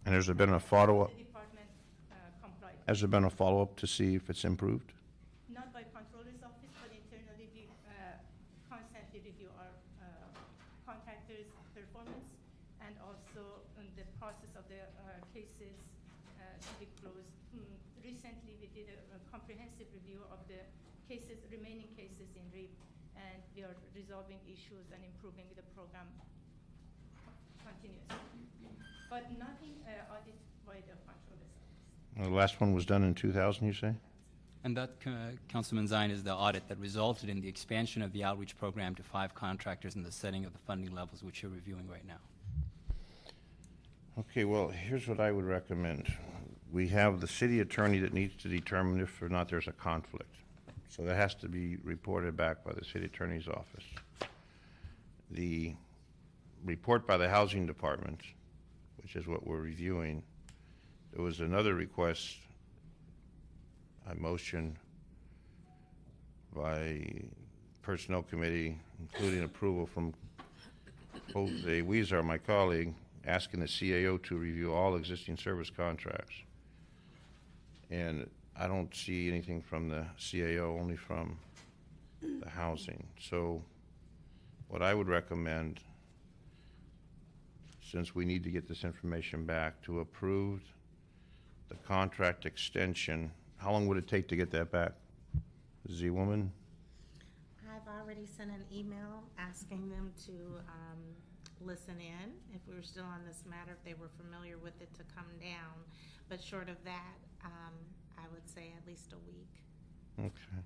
And has there been a follow-up? The department complied. Has there been a follow-up to see if it's improved? Not by controller's office, but internally we constantly review our contractors' performance and also the process of the cases to be closed. Recently, we did a comprehensive review of the remaining cases in REAP, and we are resolving issues and improving the program continuously. But nothing audited by the controller's office. The last one was done in 2000, you say? And that, Councilman Zine, is the audit that resulted in the expansion of the outreach program to 5 contractors and the setting of the funding levels, which you're reviewing right now. Okay, well, here's what I would recommend. We have the city attorney that needs to determine if or not there's a conflict. So that has to be reported back by the city attorney's office. The report by the housing department, which is what we're reviewing, there was another request, a motion by Personnel Committee, including approval from Jose Huizar, my colleague, asking the CAO to review all existing service contracts. And I don't see anything from the CAO, only from the housing. So what I would recommend since we need to get this information back, to approve the contract extension. How long would it take to get that back? Z-Woman? I've already sent an email asking them to listen in, if we were still on this matter, if they were familiar with it, to come down. But short of that, I would say at least a week. Okay.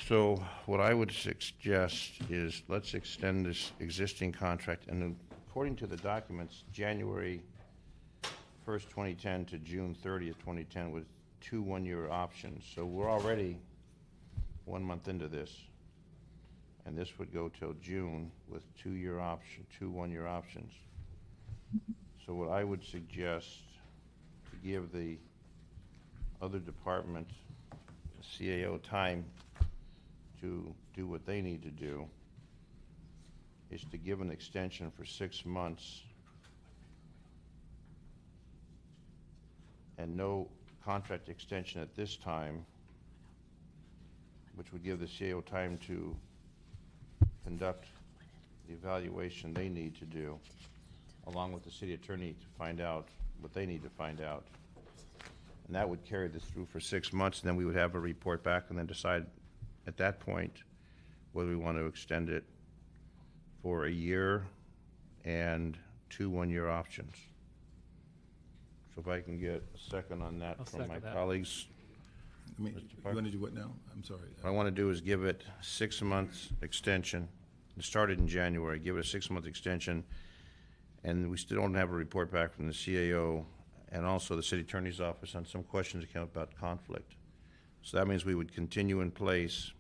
So what I would suggest is let's extend this existing contract, and then, according to the documents, January 1st, 2010 to June 30th, 2010 with 2 one-year options. So we're already 1 month into this, and this would go till June with 2 one-year options. So what I would suggest, to give the other department, the CAO, time to do what they need to do, is to give an extension for 6 months and no contract extension at this time, which would give the CAO time to conduct the evaluation they need to do, along with the city attorney, to find out what they need to find out. And that would carry this through for 6 months, and then we would have a report back and then decide at that point whether we want to extend it for a year and 2 one-year options. So if I can get a second on that I'll from my second that. colleagues. You want to do what now? I'm sorry. What I want to do is give it 6 months extension. It started in January. Give it a 6-month extension, and we still don't have a report back from the CAO and also the city attorney's office on some questions that came up about conflict. So that means we would continue in place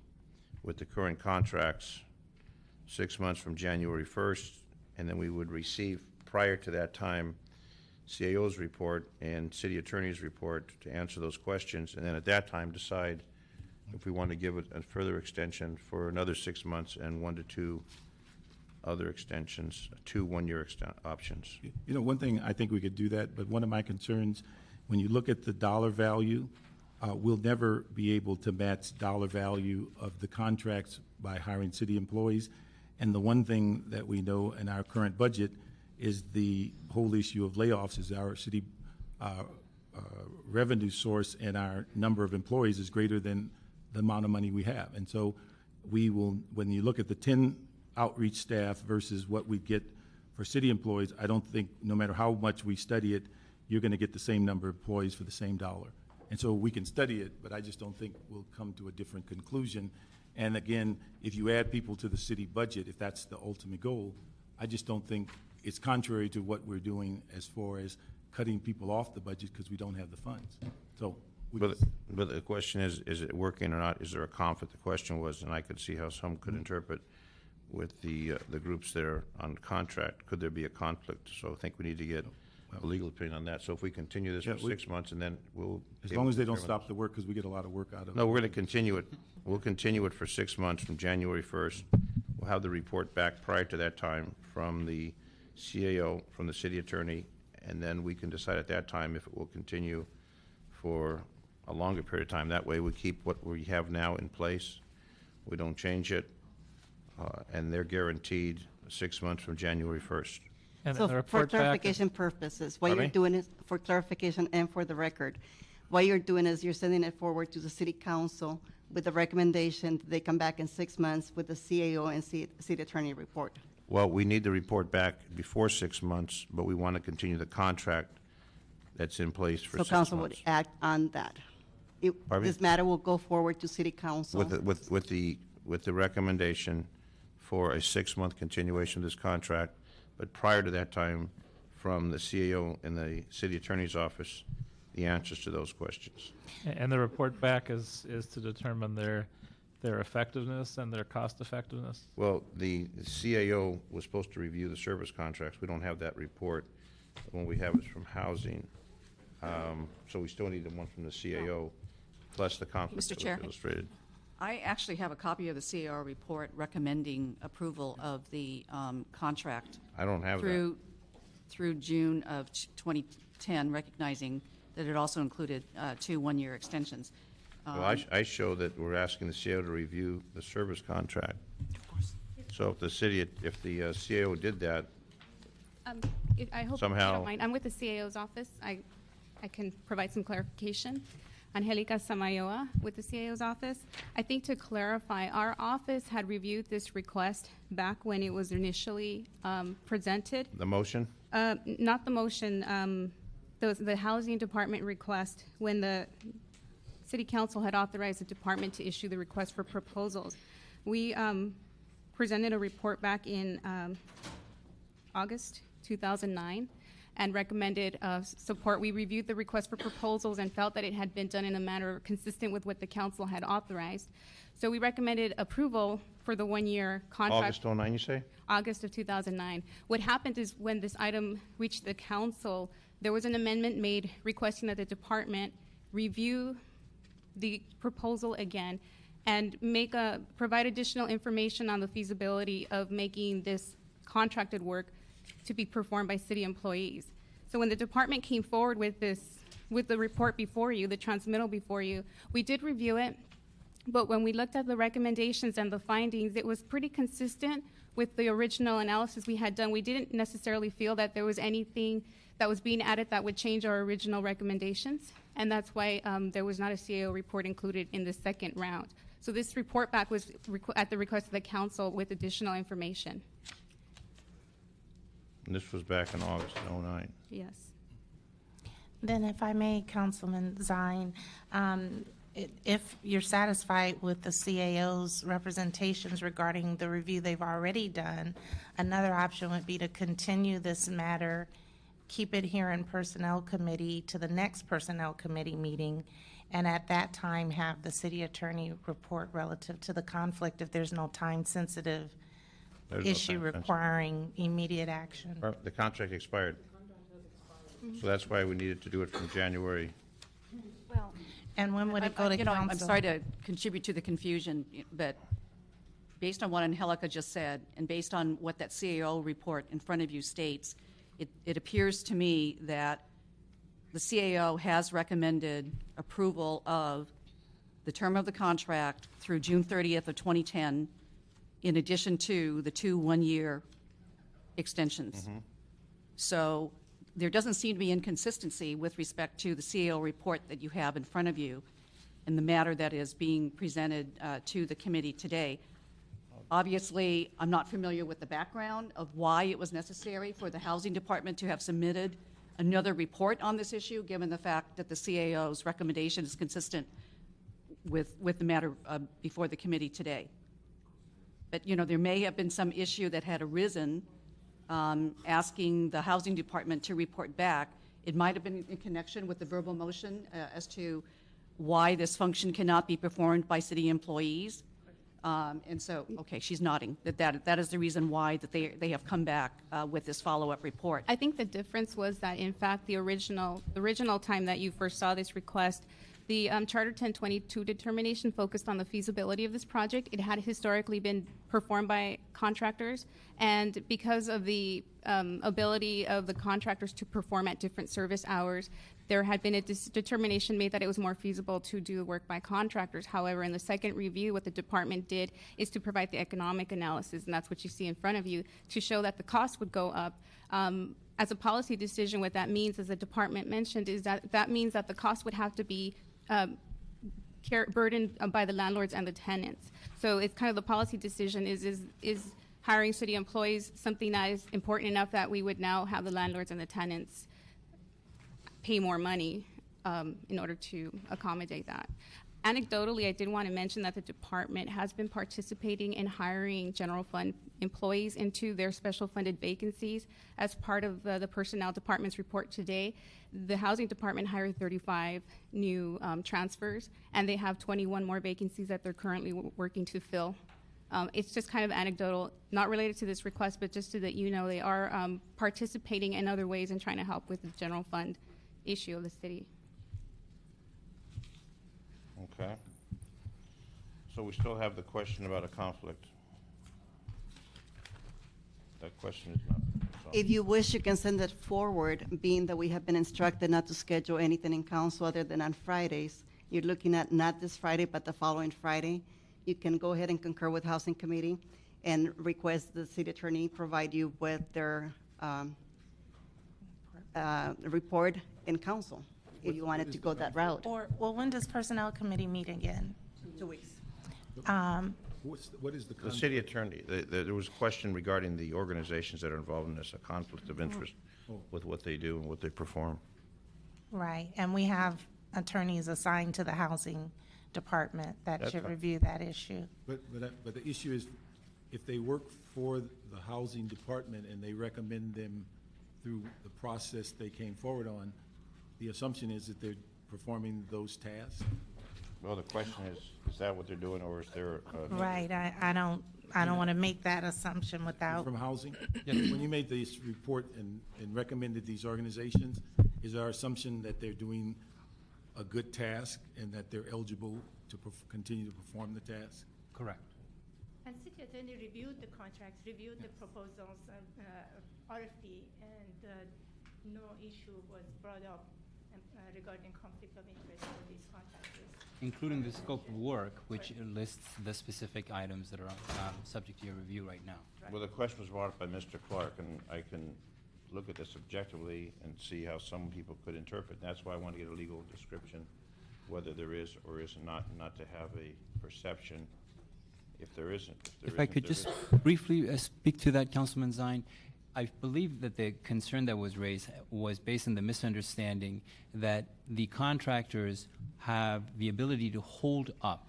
with the current contracts 6 months from January 1st, and then we would receive, prior to that time, CAO's report and city attorney's report to answer those questions, and then at that time decide if we want to give it a further extension for another 6 months and 1 to 2 other extensions, 2 one-year options. You know, one thing, I think we could do that, but one of my concerns, when you look at the dollar value, we'll never be able to match dollar value of the contracts by hiring city employees. And the one thing that we know in our current budget is the whole issue of layoffs is our city revenue source, and our number of employees is greater than the amount of money we have. And so we will, when you look at the 10 outreach staff versus what we get for city employees, I don't think, no matter how much we study it, you're going to get the same number of employees for the same dollar. And so we can study it, but I just don't think we'll come to a different conclusion. And again, if you add people to the city budget, if that's the ultimate goal, I just don't think it's contrary to what we're doing as far as cutting people off the budget because we don't have the funds. So, But the question is it working or not? Is there a conflict? The question was, and I could see how some could interpret with the groups that are on contract, could there be a conflict? So I think we need to get a legal opinion on that. So if we continue this for 6 months, and then we'll... As long as they don't stop the work, because we get a lot of work out of it. No, we're going to continue it. We'll continue it for 6 months from January 1st. We'll have the report back prior to that time from the CAO, from the city attorney, and then we can decide at that time if it will continue for a longer period of time. That way we keep what we have now in place. We don't change it, and they're guaranteed 6 months from January 1st. And So the for report back, clarification purposes, what Pardon you're me? doing is, for clarification and for the record, what you're doing is you're sending it forward to the city council with the recommendation that they come back in 6 months with the CAO and city attorney report. Well, we need the report back before 6 months, but we want to continue the contract that's in place for 6 months. So council would act on that. Pardon me? This matter will go forward to city council. With the recommendation for a 6-month continuation of this contract, but prior to that time, from the CAO and the city attorney's office, the answers to those questions. and the report back is to determine their effectiveness and their cost effectiveness. Well, the CAO was supposed to review the service contracts. We don't have that report. The one we have is from housing. So we still need the one from the CAO, plus the conflict Mr. that was Chair. illustrated. I actually have a copy of the CAR report recommending approval of the contract. I don't have that. Through June of 2010, recognizing that it also included 2 one-year extensions. Well, I show that we're asking the CAO to review the service contract. So if the CAO did that, I hope you Somehow. don't mind. I'm with the CAO's office. I can provide some clarification. Angelica Samayoa with the CAO's office. I think to clarify, our office had reviewed this request back when it was initially presented. The motion? Not the motion, the housing department request, when the city council had authorized the department to issue the request for proposals. We presented a report back in August 2009 and recommended support. We reviewed the request for proposals and felt that it had been done in a manner consistent with what the council had authorized. So we recommended approval for the one-year contract. August 09, you say? August of 2009. What happened is when this item reached the council, there was an amendment made requesting that the department review the proposal again and provide additional information on the feasibility of making this contracted work to be performed by city employees. So when the department came forward with the report before you, the transmittal before you, we did review it, but when we looked at the recommendations and the findings, it was pretty consistent with the original analysis we had done. We didn't necessarily feel that there was anything that was being added that would change our original recommendations, and that's why there was not a CAO report included in the second round. So this report back was at the request of the council with additional information. And this was back in August 09. Yes. Then if I may, Councilman Zine, if you're satisfied with the CAO's representations regarding the review they've already done, another option would be to continue this matter, keep it here in Personnel Committee to the next Personnel Committee meeting, and at that time have the city attorney report relative to the conflict if there's no time-sensitive issue requiring immediate action. The contract expired. So that's why we needed to do it from January. Well, and when would it go to council? I'm sorry to contribute to the confusion, but based on what Angelica just said, and based on what that CAO report in front of you states, it appears to me that the CAO has recommended approval of the term of the contract through June 30th of 2010, in addition to the 2 one-year extensions. Mm-hmm. So there doesn't seem to be inconsistency with respect to the CAO report that you have in front of you and the matter that is being presented to the committee today. Obviously, I'm not familiar with the background of why it was necessary for the Housing Department to have submitted another report on this issue, given the fact that the CAO's recommendation is consistent with the matter before the committee today. But, you know, there may have been some issue that had arisen asking the Housing Department to report back. It might have been in connection with the verbal motion as to why this function cannot be performed by city employees. And so, okay, she's nodding. That is the reason why that they have come back with this follow-up report. I think the difference was that, in fact, the original time that you first saw this request, the Charter 1022 determination focused on the feasibility of this project. It had historically been performed by contractors, and because of the ability of the contractors to perform at different service hours, there had been a determination made that it was more feasible to do the work by contractors. However, in the second review, what the department did is to provide the economic analysis, and that's what you see in front of you, to show that the cost would go up. As a policy decision, what that means, as the department mentioned, is that means that the cost would have to be burdened by the landlords and the tenants. So it's kind of the policy decision is hiring city employees something that is important enough that we would now have the landlords and the tenants pay more money in order to accommodate that. Anecdotally, I did want to mention that the department has been participating in hiring general fund employees into their special funded vacancies as part of the personnel department's report today. The housing department hired 35 new transfers, and they have 21 more vacancies that they're currently working to fill. It's just kind of anecdotal, not related to this request, but just so that you know they are participating in other ways and trying to help with the general fund issue of the city. Okay. So we still have the question about a conflict. That question is not resolved. If you wish, you can send it forward, being that we have been instructed not to schedule anything in council other than on Fridays. You're looking at not this Friday, but the following Friday. You can go ahead and concur with Housing Committee and request the city attorney provide you with their report in council, if you wanted to go that route. Or, well, when does Personnel Committee meet again? 2 weeks. What is the The city attorney, there was a question regarding the organizations that are involved in this, a conflict of interest with what they do and what they perform. Right, and we have attorneys assigned to the Housing Department that That's should fine. review that issue. But the issue is, if they work for the Housing Department and they recommend them through the process they came forward on, the assumption is that they're performing those tasks? Well, the question is that what they're doing, or is there? Right, I don't want to make that assumption without. From Housing? When you made this report and recommended these organizations, is our assumption that they're doing a good task and that they're eligible to continue to perform the task? Correct. And city attorney reviewed the contracts, reviewed the proposals, RFP, and no issue was brought up regarding conflict of interest for these contractors. Including the scope of work, which lists the specific items that are subject to your review right now. Well, the question was brought up by Mr. Clark, and I can look at this objectively and see how some people could interpret. That's why I want to get a legal description, whether there is or is not to have a perception if there isn't. If I could just briefly speak to that, Councilman Zine. I believe that the concern that was raised was based on the misunderstanding that the contractors have the ability to hold up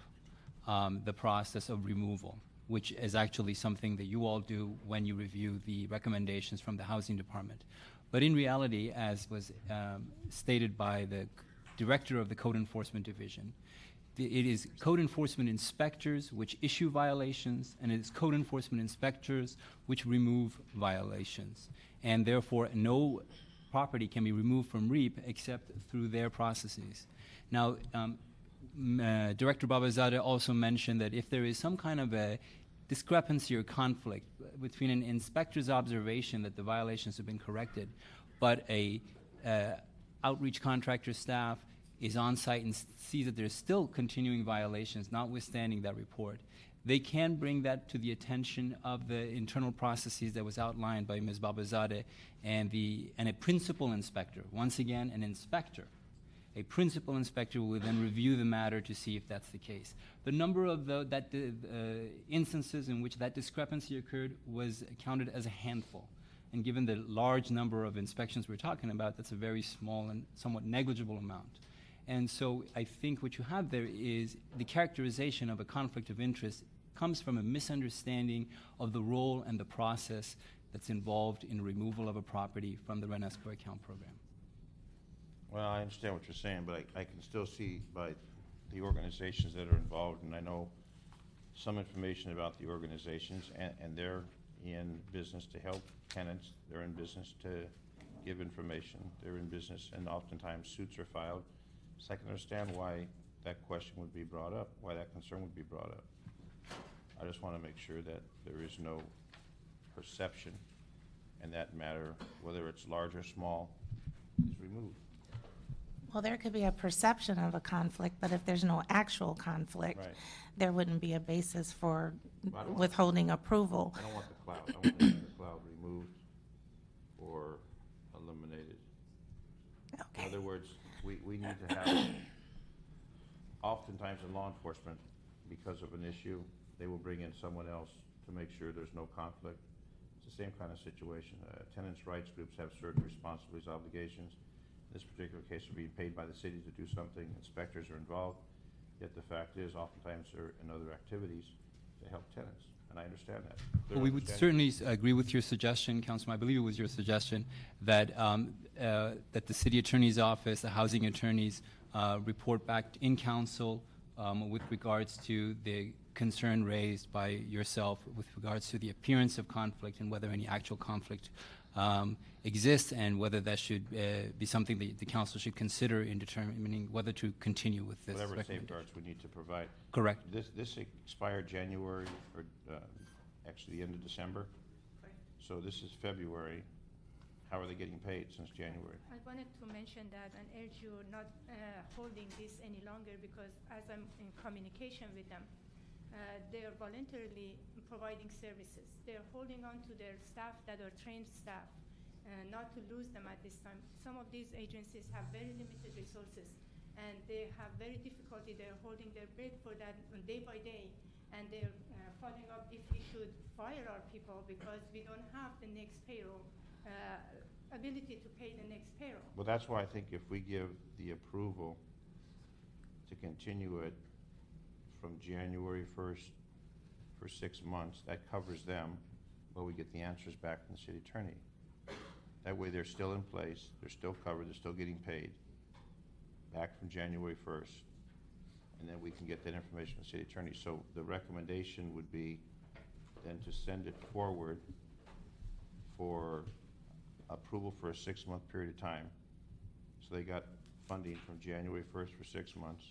the process of removal, which is actually something that you all do when you review the recommendations from the Housing Department. But in reality, as was stated by the Director of the Code Enforcement Division, it is code enforcement inspectors which issue violations, and it is code enforcement inspectors which remove violations. And therefore, no property can be removed from REAP except through their processes. Now, Director Babazadeh also mentioned that if there is some kind of a discrepancy or conflict between an inspector's observation that the violations have been corrected, but a outreach contractor staff is on site and sees that there's still continuing violations, notwithstanding that report, they can bring that to the attention of the internal processes that was outlined by Ms. Babazadeh and a principal inspector. Once again, an inspector. A principal inspector will then review the matter to see if that's the case. The number of instances in which that discrepancy occurred was counted as a handful. And given the large number of inspections we're talking about, that's a very small and somewhat negligible amount. And so I think what you have there is the characterization of a conflict of interest comes from a misunderstanding of the role and the process that's involved in removal of a property from the rent escrow account program. Well, I understand what you're saying, but I can still see by the organizations that are involved, and I know some information about the organizations, and they're in business to help tenants. They're in business to give information. They're in business, and oftentimes suits are filed. So I can understand why that question would be brought up, why that concern would be brought up. I just want to make sure that there is no perception in that matter, whether it's large or small, is removed. Well, there could be a perception of a conflict, but if there's no actual conflict, Right. there wouldn't be a basis for withholding approval. I don't want the cloud. I want the cloud removed or eliminated. Okay. In other words, we need to have, oftentimes in law enforcement, because of an issue, they will bring in someone else to make sure there's no conflict. It's the same kind of situation. Tenants' rights groups have certain responsibilities, obligations. In this particular case, they're being paid by the city to do something. Inspectors are involved. Yet the fact is, oftentimes they're in other activities to help tenants, and I understand that. Well, we would certainly agree with your suggestion, Councilman. I believe it was your suggestion that that the city attorney's office, the housing attorneys, report back in council with regards to the concern raised by yourself with regards to the appearance of conflict and whether any actual conflict exists, and whether that should be something that the council should consider in determining whether to continue with this. Whatever safeguards we need to provide. Correct. This expired January, or actually the end of December. So this is February. How are they getting paid since January? I wanted to mention that and urge you not holding this any longer, because as I'm in communication with them, they are voluntarily providing services. They are holding on to their staff that are trained staff, not to lose them at this time. Some of these agencies have very limited resources, and they have very difficulty. They're holding their breath for that day by day, and they're following up if we should fire our people because we don't have the next payroll, ability to pay the next payroll. Well, that's why I think if we give the approval to continue it from January 1st for 6 months, that covers them, but we get the answers back from the city attorney. That way they're still in place, they're still covered, they're still getting paid, back from January 1st. And then we can get that information from the city attorney. So the recommendation would be then to send it forward for approval for a 6-month period of time. So they got funding from January 1st for 6 months.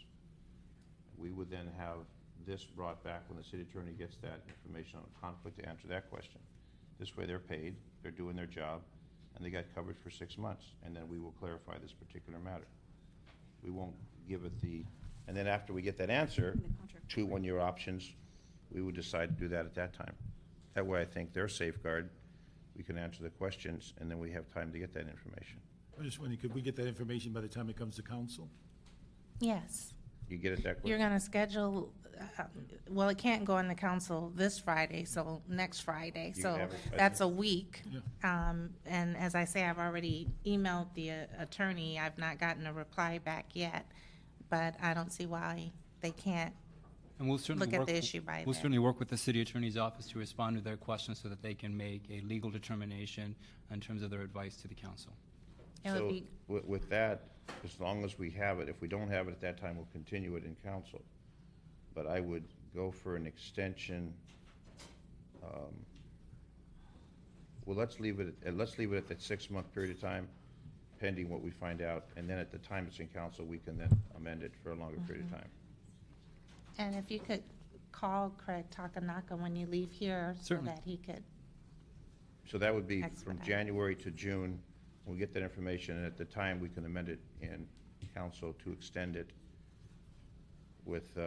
We would then have this brought back when the city attorney gets that information on conflict to answer that question. This way they're paid, they're doing their job, and they got coverage for 6 months. And then we will clarify this particular matter. We won't give it and then after we get that answer, 2 one-year options, we would decide to do that at that time. That way I think they're safeguard. We can answer the questions, and then we have time to get that information. I was just wondering, could we get that information by the time it comes to council? Yes. You get it that quick? You're going to schedule, well, it can't go on the council this Friday, so next Friday. You So have it, I that's think. a week. And as I say, I've already emailed the attorney. I've not gotten a reply back yet, but I don't see why they can't And we'll certainly look at work, the issue by we'll then. certainly work with the city attorney's office to respond to their questions so that they can make a legal determination in terms of their advice to the council. It would So be- with that, as long as we have it, if we don't have it at that time, we'll continue it in council. But I would go for an extension. Well, let's leave it at that 6-month period of time, pending what we find out. And then at the time it's in council, we can then amend it for a longer period of time. And if you could call Craig Takanaka when you leave here so Certainly. that he could, So that would be from Expedite. January to June. We get that information, and at the time, we can amend it in council to extend it with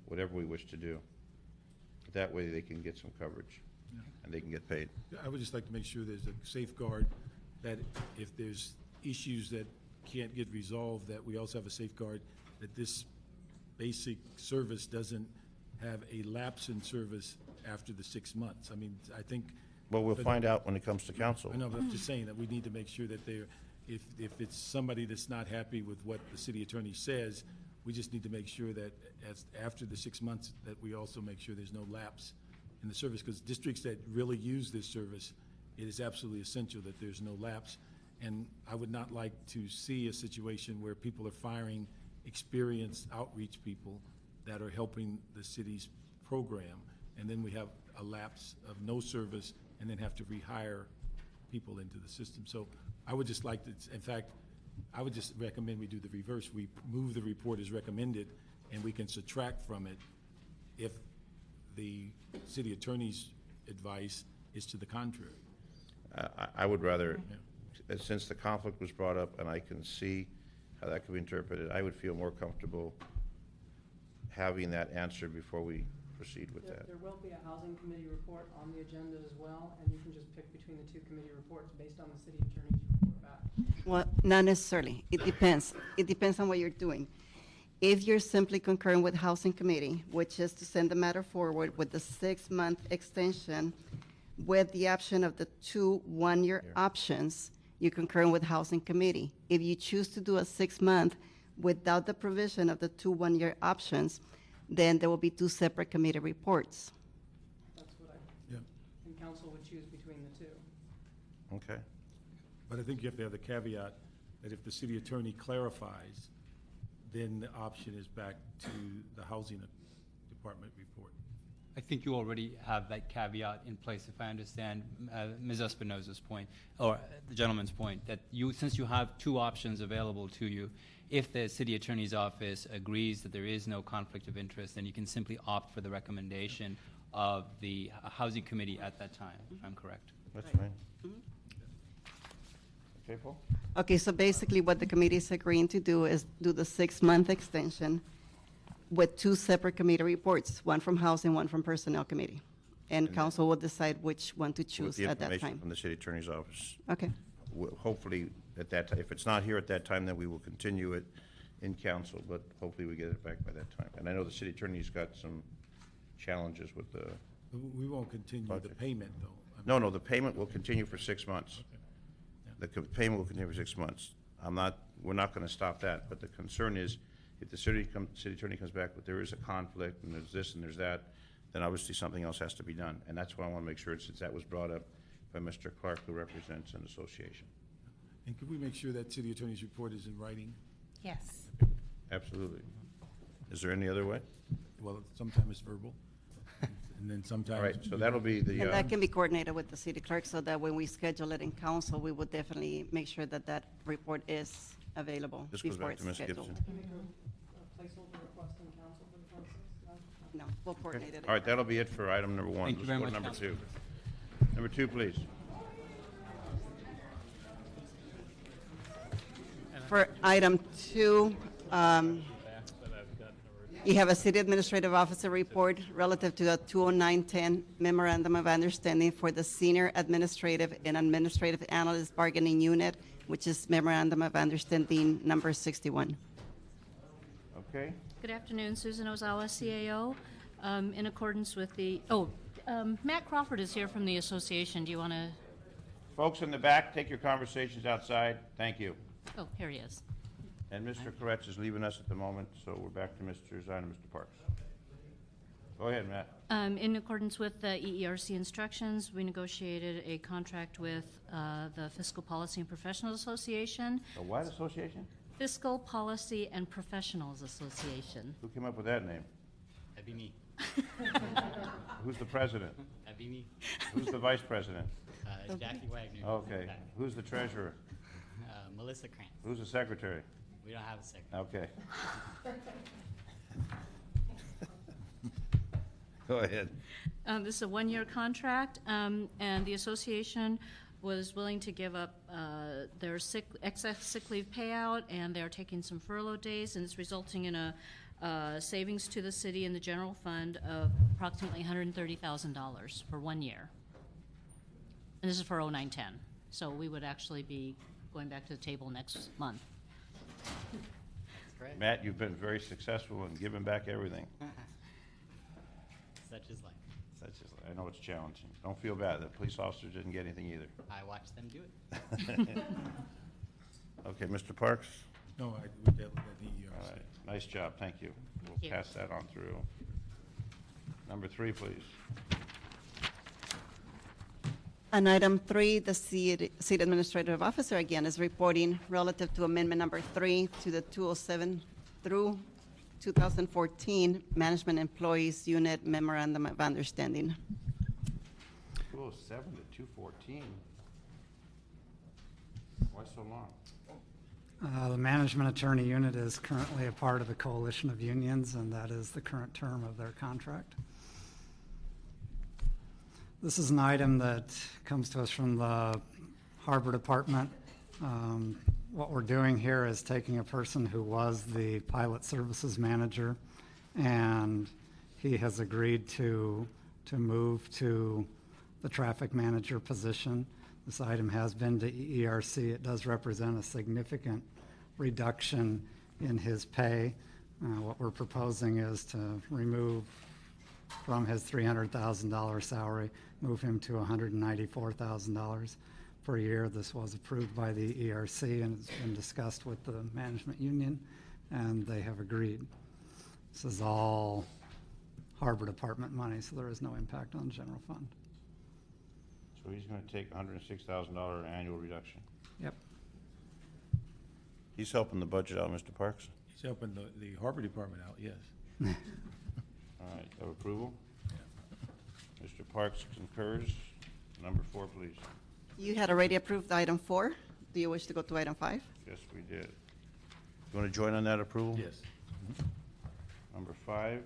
whatever we wish to do. That way, they can get some coverage, and they can get paid. I would just like to make sure there's a safeguard that if there's issues that can't get resolved, that we also have a safeguard that this basic service doesn't have a lapse in service after the 6 months. I mean, I think. Well, we'll but- find out when it comes to council. I know, but I'm just saying that we need to make sure that they're, if it's somebody that's not happy with what the city attorney says, we just need to make sure that after the 6 months, that we also make sure there's no lapse in the service, because districts that really use this service, it is absolutely essential that there's no lapse. And I would not like to see a situation where people are firing experienced outreach people that are helping the city's program, and then we have a lapse of no service and then have to rehire people into the system. So I would just like to, in fact, I would just recommend we do the reverse. We move the report as recommended, and we can subtract from it if the city attorney's advice is to the contrary. I would rather, since the conflict was brought up, and I can see how that could be interpreted, I would feel more comfortable having that answered before we proceed with that. There will be a housing committee report on the agenda as well, and you can just pick between the 2 committee reports based on the city attorney's report back. Well, not necessarily. It depends. It depends on what you're doing. If you're simply concurring with Housing Committee, which is to send the matter forward with the 6-month extension with the option of the 2 one-year options, you're concurring with Housing Committee. If you choose to do a 6-month without the provision of the 2 one-year options, then there will be 2 separate committee reports. That's what Yeah. and council would choose between the 2. Okay. But I think you have to have the caveat that if the city attorney clarifies, then the option is back to the housing department report. I think you already have that caveat in place, if I understand Ms. Espinoza's point, or the gentleman's point, that since you have 2 options available to you, if the city attorney's office agrees that there is no conflict of interest, then you can simply opt for the recommendation of the housing committee at that time, if I'm correct. That's fine. Okay, Paul? Okay, so basically what the committee is agreeing to do is do the 6-month extension with 2 separate committee reports, one from Housing, one from Personnel Committee. and council will decide which one to with choose the at that information time. from the city attorney's office. Okay. Hopefully, at that time, if it's not here at that time, then we will continue it in council, but hopefully we get it back by that time. And I know the city attorney's got some challenges with the, We won't continue the Project. payment, though. no, the payment will continue for 6 months. The payment will continue for 6 months. We're not gonna stop that, but the concern is, if the city attorney comes back, but there is a conflict, and there's this and there's that, then obviously something else has to be done. And that's why I wanna make sure, since that was brought up by Mr. Clark, who represents an association. And could we make sure that city attorney's report is in writing? Yes. Absolutely. Is there any other way? Well, sometimes it's verbal, and then sometimes. All right, so that'll be the, And that can be coordinated with the city clerk, so that when we schedule it in council, we will definitely make sure that that report is available this goes before back it's to Ms. scheduled. Gibson. Can we make a placeholder request in council for the 26th? No, we'll coordinate it. All right, that'll be it for item number one. Thank you very Let's go much, to number two. Number two, please. For item 2, you have a city administrative officer report relative to the 20910 memorandum of understanding for the senior administrative and administrative analyst bargaining unit, which is memorandum of understanding number 61. Okay. Good afternoon, Susan Ozawa, CAO. In accordance with the, Matt Crawford is here from the association. Do you want to, Folks in the back, take your conversations outside. Thank you. oh, here he is. And Mr. Koretz is leaving us at the moment, so we're back to Mr. Zine and Mr. Parks. Go ahead, Matt. In accordance with the EERC instructions, we negotiated a contract with the Fiscal Policy and Professionals Association. A what association? Fiscal Policy and Professionals Association. Who came up with that name? That'd be me. Who's the president? That'd be me. Who's the vice president? Jackie Wagner. Okay. Who's the treasurer? Melissa Krantz. Who's the secretary? We don't have a secretary. Okay. Go ahead. This is a one-year contract, and the association was willing to give up their excess sick leave payout, and they're taking some furlough days, and it's resulting in a savings to the city and the general fund of approximately $130,000 for 1 year. And this is for 0910. So we would actually be going back to the table next month. That's correct. Matt, you've been very successful in giving back everything. Such is life. I know it's challenging. Don't feel bad. The police officers didn't get anything either. I watched them do it. Okay, Mr. Parks? No, we dealt with that EERC. All right, nice job, thank you. We'll you. pass that on through. Number 3, please. On item 3, the city administrative officer again is reporting relative to amendment number 3 to the 207 through 2014 Management Employees Unit Memorandum of Understanding. 207 to 214. Why so long? The management attorney unit is currently a part of the coalition of unions, and that is the current term of their contract. This is an item that comes to us from the Harbor Department. What we're doing here is taking a person who was the pilot services manager, and he has agreed to move to the traffic manager position. This item has been to EERC. It does represent a significant reduction in his pay. What we're proposing is to remove from his $300,000 salary, move him to $194,000 per year. This was approved by the ERC and it's been discussed with the management union, and they have agreed. This is all Harbor Department money, so there is no impact on the general fund. So he's going to take $106,000 annual reduction. Yep. He's helping the budget out, Mr. Parks? He's helping the Harbor Department out, yes. All right, have approval? Mr. Parks concurs. Number 4, please. You had already approved item 4. Do you wish to go to item 5? Yes, we did. You want to join on that approval? Yes. Number 5.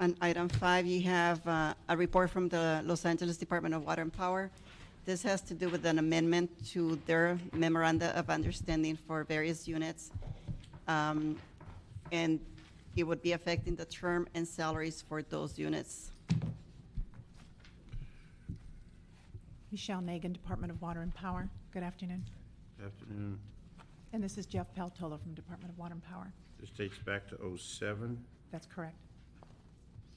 On item 5, you have a report from the Los Angeles Department of Water and Power. This has to do with an amendment to their memoranda of understanding for various units. And it would be affecting the term and salaries for those units. Michelle Nagan, Department of Water and Power. Good afternoon. Afternoon. And this is Jeff Peltola from Department of Water and Power. This dates back to '07, That's correct.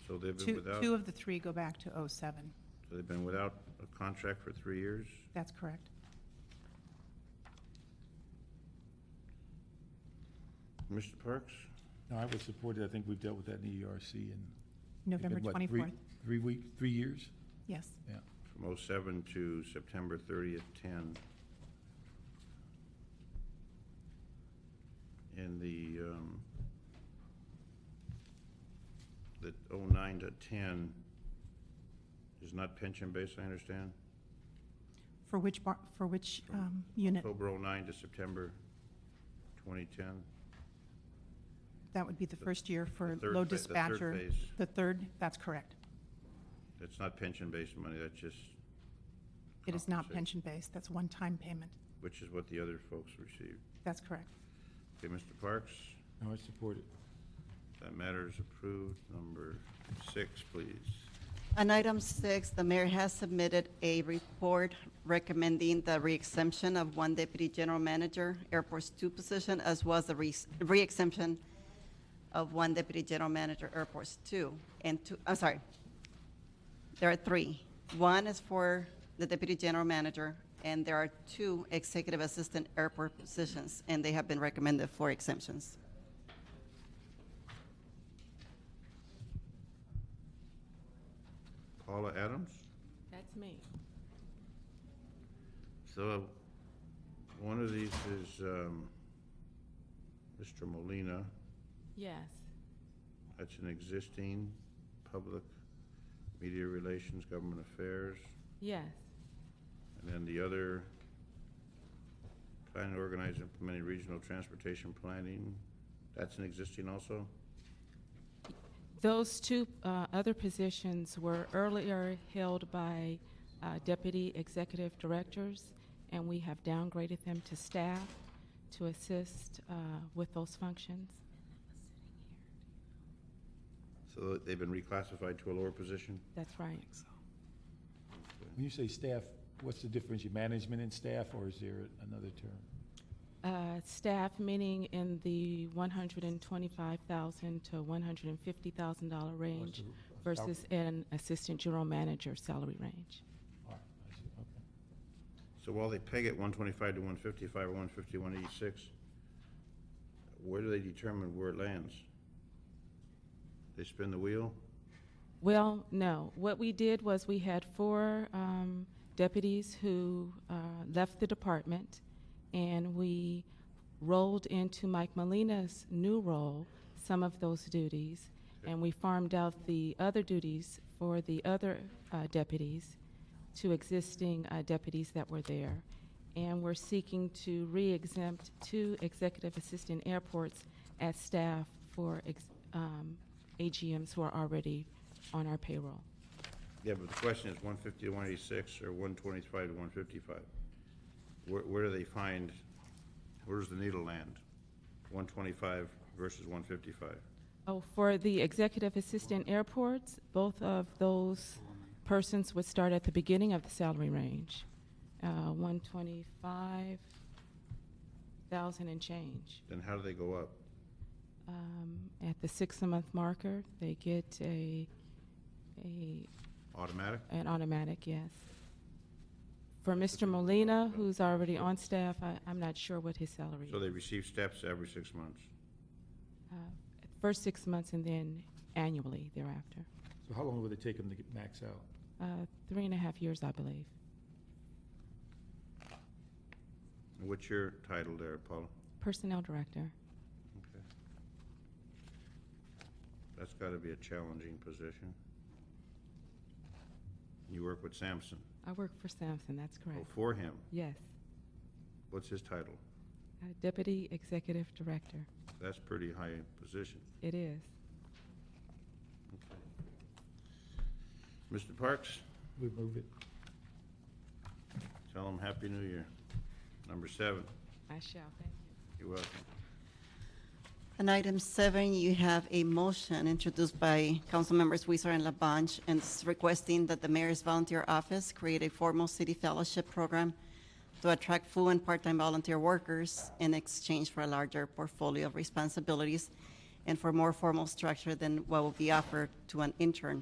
so they've been Two without, of the three go back to '07. so they've been without a contract for 3 years? That's correct. Mr. Parks? No, I would support it. I think we've dealt with that in the ERC and. November 24th. 3 years? Yes. Yeah. From '07 to September 30th, 10. And the 09 to 10 is not pension-based, I understand? For which unit? October '09 to September 2010? That would be the first year for The third low the third dispatcher. phase. The third, that's correct. It's not pension-based money, that's just, It is not Compensate. pension-based. That's one-time payment. which is what the other folks received. That's correct. Okay, Mr. Parks? No, I support it. That matter is approved. Number 6, please. On item 6, the mayor has submitted a report recommending the re-exemption of one deputy general manager, Airports 2 position, as well as the re-exemption of one deputy general manager, Airports 2. And there are 3. One is for the deputy general manager, and there are 2 executive assistant airport positions, and they have been recommended for exemptions. Paula Adams? That's me. So one of these is Mr. Molina. Yes. That's an existing public media relations, government affairs. Yes. And then the other, planning, organizing, implementing regional transportation planning, that's an existing also? Those 2 other positions were earlier held by deputy executive directors, and we have downgraded them to staff to assist with those functions. So they've been reclassified to a lower position? That's right. When you say staff, what's the difference? You management and staff, or is there another term? Staff, meaning in the $125,000 to $150,000 range versus an assistant general manager salary range. All right, I see, okay. So while they peg it 125 to 155 or 150, 186, where do they determine where it lands? They spin the wheel? Well, no. What we did was we had 4 deputies who left the department, and we rolled into Mike Molina's new role some of those duties, and we farmed out the other duties for the other deputies to existing deputies that were there. And we're seeking to re-exempt 2 executive assistant airports as staff for AGMs who are already on our payroll. Yeah, but the question is 150 to 186 or 125 to 155. Where do they find, where does the needle land? 125 versus 155? Oh, for the executive assistant airports, both of those persons would start at the beginning of the salary range, 125,000 and change. Then how do they go up? At the 6-month marker, they get Automatic? an automatic, yes. For Mr. Molina, who's already on staff, I'm not sure what his salary is. So they receive steps every 6 months? First 6 months and then annually thereafter. So how long would it take them to get max out? 3.5 years, I believe. What's your title there, Paula? Personnel director. Okay. That's got to be a challenging position. You work with Sampson? I work for Sampson, that's correct. Oh, for him? Yes. What's his title? Deputy Executive Director. That's pretty high position. It is. Okay. Mr. Parks? We move it. Tell him Happy New Year. Number 7. I shall, thank you. You're welcome. On item 7, you have a motion introduced by council members Weezer and Labange, and it's requesting that the mayor's volunteer office create a formal city fellowship program to attract full and part-time volunteer workers in exchange for a larger portfolio of responsibilities and for more formal structure than what will be offered to an intern,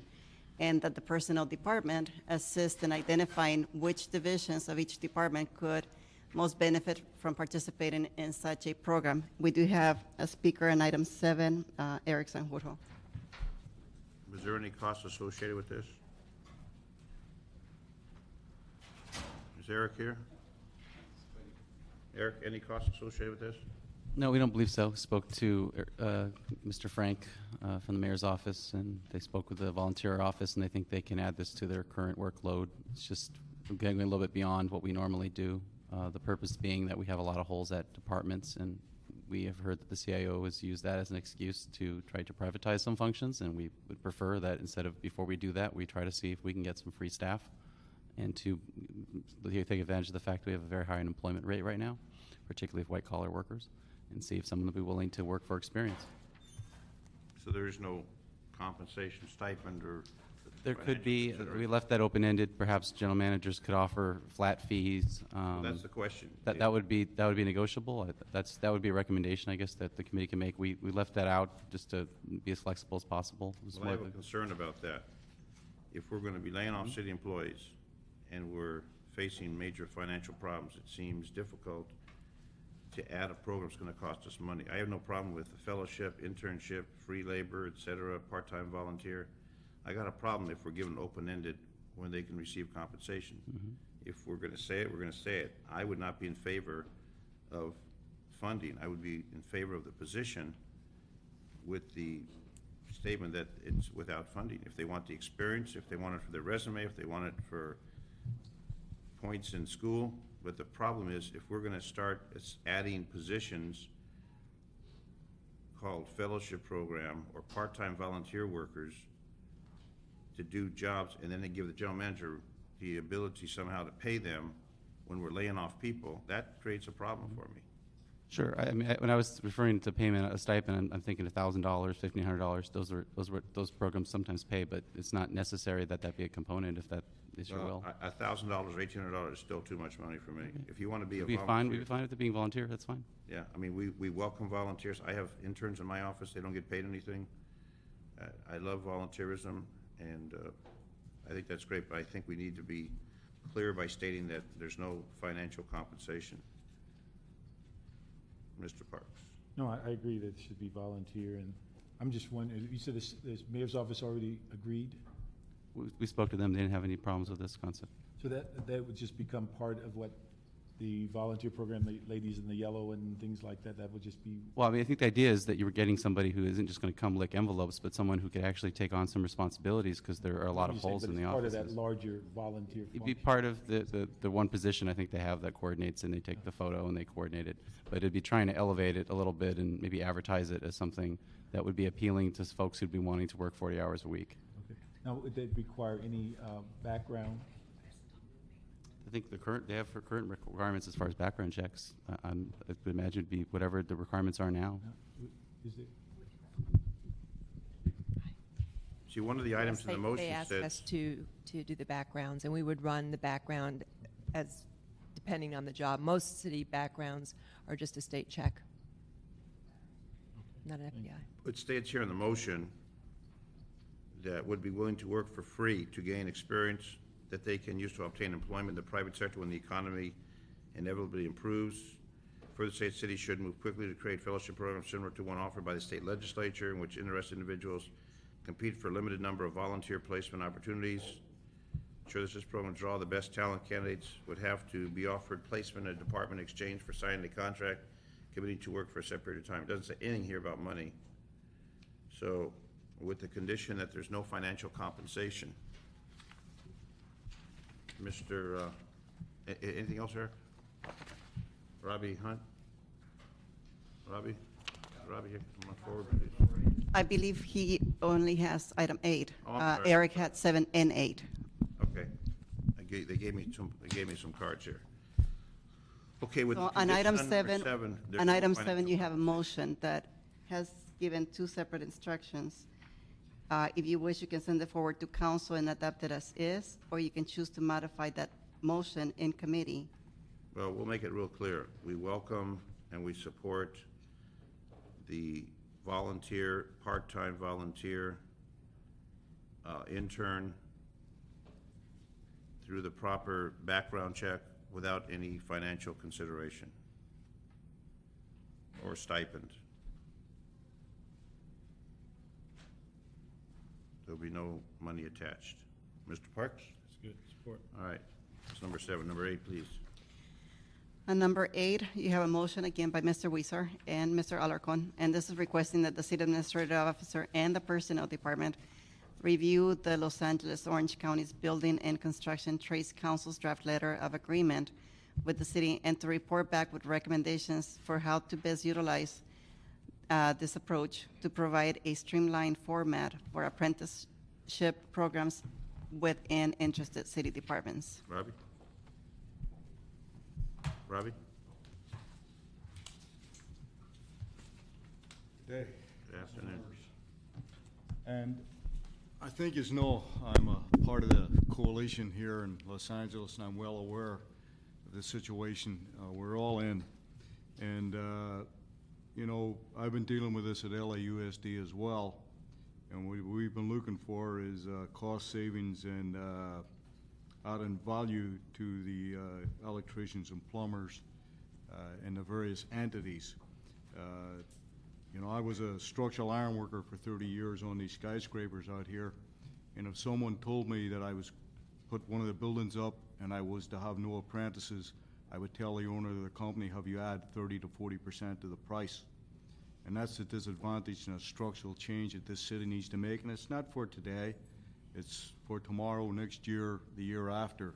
and that the personnel department assist in identifying which divisions of each department could most benefit from participating in such a program. We do have a speaker on item 7, Eric Sanjurjo. Is there any cost associated with this? Is Eric here? Eric, any cost associated with this? No, we don't believe so. Spoke to Mr. Frank from the mayor's office, and they spoke with the volunteer office, and they think they can add this to their current workload. It's just going a little bit beyond what we normally do. The purpose being that we have a lot of holes at departments, and we have heard that the CIO has used that as an excuse to try to privatize some functions, and we would prefer that instead of, before we do that, we try to see if we can get some free staff and to take advantage of the fact we have a very high unemployment rate right now, particularly of white-collar workers, and see if someone will be willing to work for experience. So there is no compensation stipend or? There could be. We left that open-ended. Perhaps general managers could offer flat fees. That's the question. That would be negotiable. That would be a recommendation, I guess, that the committee can make. We left that out just to be as flexible as possible. Well, I have a concern about that. If we're going to be laying off city employees and we're facing major financial problems, it seems difficult to add a program that's going to cost us money. I have no problem with the fellowship, internship, free labor, et cetera, part-time volunteer. I got a problem if we're given open-ended when they can receive compensation. Mm-hmm. If we're going to say it, we're going to say it. I would not be in favor of funding. I would be in favor of the position with the statement that it's without funding. If they want the experience, if they want it for their resume, if they want it for points in school. But the problem is, if we're going to start adding positions called fellowship program or part-time volunteer workers to do jobs, and then they give the general manager the ability somehow to pay them when we're laying off people, that creates a problem for me. Sure. I mean, when I was referring to payment, a stipend, I'm thinking $1,000, $1,500. Those programs sometimes pay, but it's not necessary that be a component if that is your will. $1,000 or $1,800 is still too much money for me. Okay. If you want to be We'd be fine. We'd be fine with it being volunteer. That's fine. Yeah, I mean, we welcome volunteers. I have interns in my office. They don't get paid anything. I love volunteerism, and I think that's great, but I think we need to be clear by stating that there's no financial compensation. Mr. Parks. No, I agree that it should be volunteer, and I'm just wondering, you said the mayor's office already agreed? We spoke to them. They didn't have any problems with this concept. So that would just become part of what the volunteer program, the ladies in the yellow and things like that, that would just be... Well, I mean, I think the idea is that you were getting somebody who isn't just going to come lick envelopes, but someone who could actually take on some responsibilities, because there are a lot of holes in the office. Part of that larger volunteer function. It'd be part of the one position I think they have that coordinates, and they take the photo and they coordinate it. But it'd be trying to elevate it a little bit and maybe advertise it as something that would be appealing to folks who'd be wanting to work 40 hours a week. Okay. Now, would they require any background? I think they have for current requirements as far as background checks. I would imagine it'd be whatever the requirements are now. Is it? See, one of the items in the motion They asked said... us to do the backgrounds, and we would run the background as depending on the job. Most city backgrounds are just a state check, not an FBI. It states here in the motion that would be willing to work for free to gain experience that they can use to obtain employment in the private sector when the economy inevitably improves. Further states cities should move quickly to create fellowship programs similar to one offered by the state legislature, in which interested individuals compete for a limited number of volunteer placement opportunities. Ensure that this program draw the best talent candidates would have to be offered placement in a department in exchange for signing a contract committing to work for a set period of time. It doesn't say anything here about money. So with the condition that there's no financial compensation. Mr. Anything else, Eric? Robbie Hunt? Robbie, here, come on forward, please. I believe he only has item 8. Oh, I'm sorry. Eric had 7 and 8. Okay. They gave me some cards here. Okay, with So the on item condition 7, there's on no item financial- 7, you have a motion that has given two separate instructions. If you wish, you can send it forward to council and adopt it as is, or you can choose to modify that motion in committee. Well, we'll make it real clear. We welcome and we support the volunteer, part-time volunteer, intern through the proper background check without any financial consideration or stipend. There'll be no money attached. Mr. Parks? That's good, support. All right, that's number 7. Number 8, please. On number 8, you have a motion again by Mr. Weiser and Mr. Alarcon, and this is requesting that the city administrative officer and the personnel department review the Los Angeles Orange County's Building and Construction Trades Council's draft letter of agreement with the city and to report back with recommendations for how to best utilize this approach to provide a streamlined format for apprenticeship programs within interested city departments. Robbie? Robbie? Good day. Good afternoon. And I think as you know, I'm a part of the coalition here in Los Angeles, and I'm well aware of the situation we're all in. And, you know, I've been dealing with this at LAUSD as well. And what we've been looking for is cost savings and adding value to the electricians and plumbers and the various entities. You know, I was a structural iron worker for 30 years on these skyscrapers out here, and if someone told me that I was put one of the buildings up and I was to have no apprentices, I would tell the owner of the company, have you add 30 to 40% to the price? And that's the disadvantage and a structural change that this city needs to make, and it's not for today, it's for tomorrow, next year, the year after.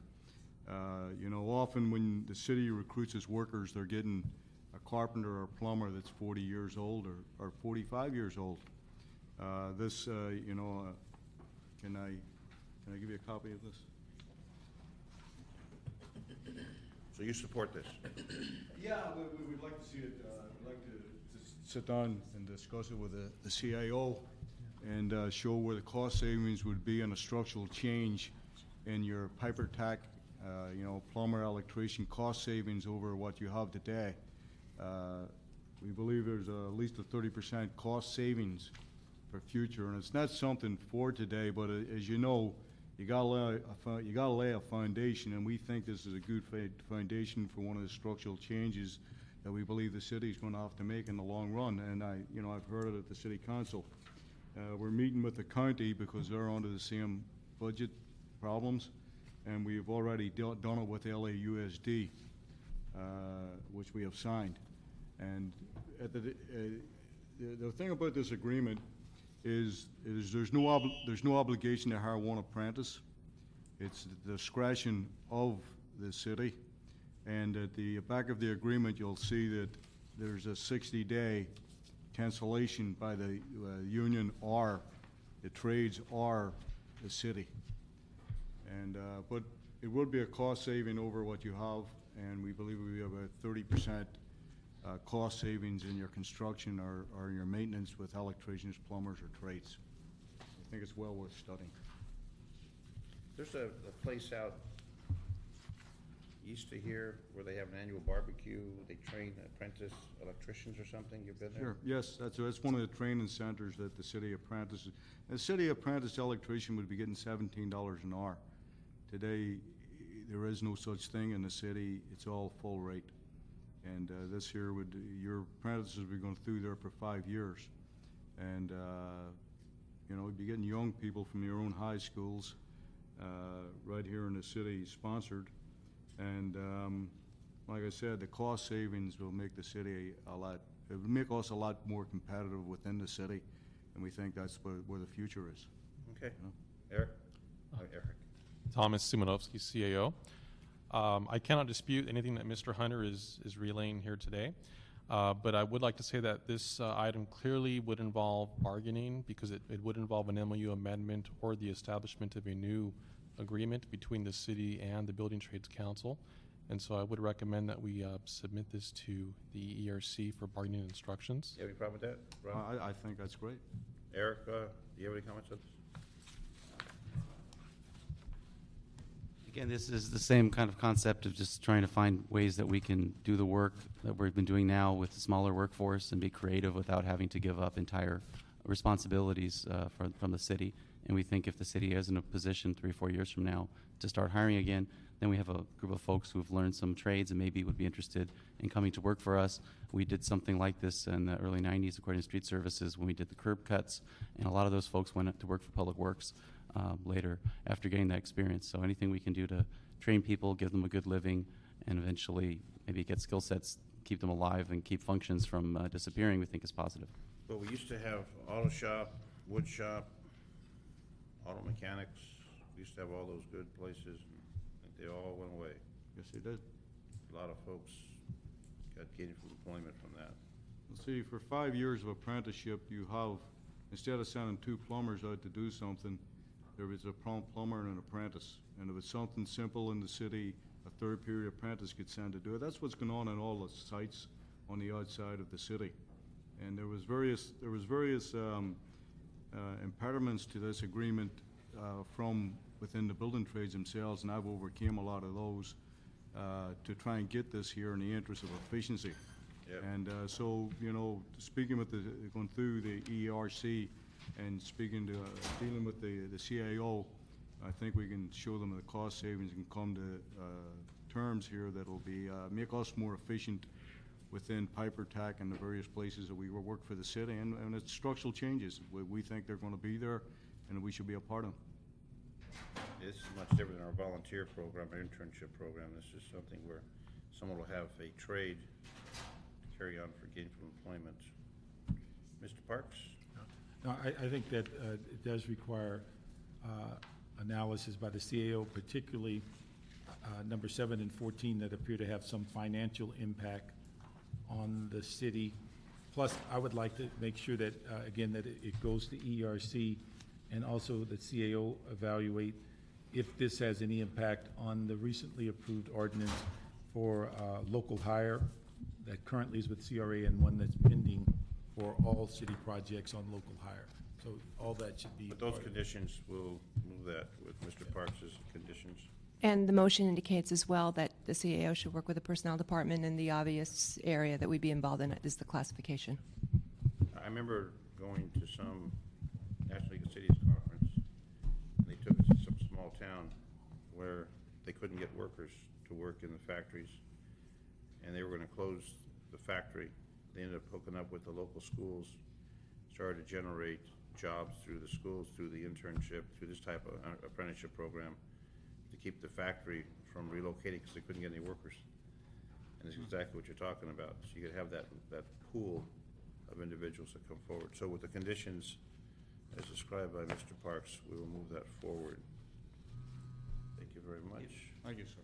You know, often when the city recruits its workers, they're getting a carpenter or a plumber that's 40 years old or 45 years old. You know, can I give you a copy of this? So you support this? Yeah, we would like to see it. We'd like to sit down and discuss it with the CIO and show where the cost savings would be on a structural change in your piper tack, you know, plumber, electrician cost savings over what you have today. We believe there's at least a 30% cost savings for future, and it's not something for today, but as you know, you gotta lay a foundation, and we think this is a good foundation for one of the structural changes that we believe the city is going to have to make in the long run. And I've heard it at the city council. We're meeting with the county because they're under the same budget problems, and we've already done it with LAUSD, which we have signed. And the thing about this agreement is there's no obligation to hire one apprentice. It's the discretion of the city. And at the back of the agreement, you'll see that there's a 60-day cancellation by the union or the trades or the city. And but it would be a cost saving over what you have, and we believe we have a 30% cost savings in your construction or your maintenance with electricians, plumbers, or trades. I think it's well worth studying. There's a place out east of here where they have an annual barbecue. They train apprentice electricians or something. You've been there? Sure. Yes, that's one of the training centers that the city apprentices. The city apprentice electrician would be getting $17 an hour. Today, there is no such thing in the city. It's all full rate. And this year, your apprentices would be going through there for 5 years. And, you know, we'd be getting young people from your own high schools right here in the city sponsored. And like I said, the cost savings will make the city it will make us a lot more competitive within the city. And we think that's where the future is. Okay. You know? Eric? Eric. Thomas Simonovsky, CAO. I cannot dispute anything that Mr. Hunter is relaying here today, but I would like to say that this item clearly would involve bargaining because it would involve an MOU amendment or the establishment of a new agreement between the city and the Building Trades Council. And so I would recommend that we submit this to the ERC for bargaining instructions. You have any problem with that, Ron? I think that's great. Eric, do you have any comments on this? Again, this is the same kind of concept of just trying to find ways that we can do the work that we've been doing now with a smaller workforce and be creative without having to give up entire responsibilities from the city. And we think if the city is in a position 3 or 4 years from now to start hiring again, then we have a group of folks who've learned some trades and maybe would be interested in coming to work for us. We did something like this in the early 90s, according to Street Services, when we did the curb cuts, and a lot of those folks went to work for Public Works later after getting that experience. So anything we can do to train people, give them a good living, and eventually maybe get skill sets, keep them alive, and keep functions from disappearing, we think is positive. Well, we used to have auto shop, wood shop, auto mechanics. We used to have all those good places. I think they all went away. Yes, they did. A lot of folks got gainful employment from that. Let's see, for 5 years of apprenticeship, you have, instead of sending 2 plumbers out to do something, there was a plumber and an apprentice. And if it's something simple in the city, a 3rd period apprentice gets sent to do it. That's what's going on in all the sites on the outside of the city. And there was various impediments to this agreement from within the building trades themselves, and I've overcame a lot of those to try and get this here in the interest of efficiency. Yep. And so, you know, speaking with going through the ERC and dealing with the CAO, I think we can show them the cost savings and come to terms here that will be make us more efficient within Piper Tack and the various places that we work for the city, and it's structural changes. We think they're going to be there, and we should be a part of them. This is much different than our volunteer program, our internship program. This is something where someone will have a trade to carry on for gainful employment. Mr. Parks? No, I think that it does require analysis by the CAO, particularly number 7 and 14 that appear to have some financial impact on the city. Plus, I would like to make sure that, again, that it goes to ERC and also the CAO evaluate if this has any impact on the recently approved ordinance for local hire that currently is with CRA and one that's pending for all city projects on local hire. So all that should be. But those conditions, we'll move that with Mr. Parks's conditions. And the motion indicates as well that the CAO should work with the personnel department, and the obvious area that we'd be involved in is the classification. I remember going to some National League of Cities conference, and they took us to some small town where they couldn't get workers to work in the factories, and they were going to close the factory. They ended up hooking up with the local schools, started to generate jobs through the schools, through the internship, through this type of apprenticeship program, to keep the factory from relocating because they couldn't get any workers. And it's exactly what you're talking about. So you could have that pool of individuals that come forward. So with the conditions as described by Mr. Parks, we will move that forward. Thank you very much. Thank you, sir.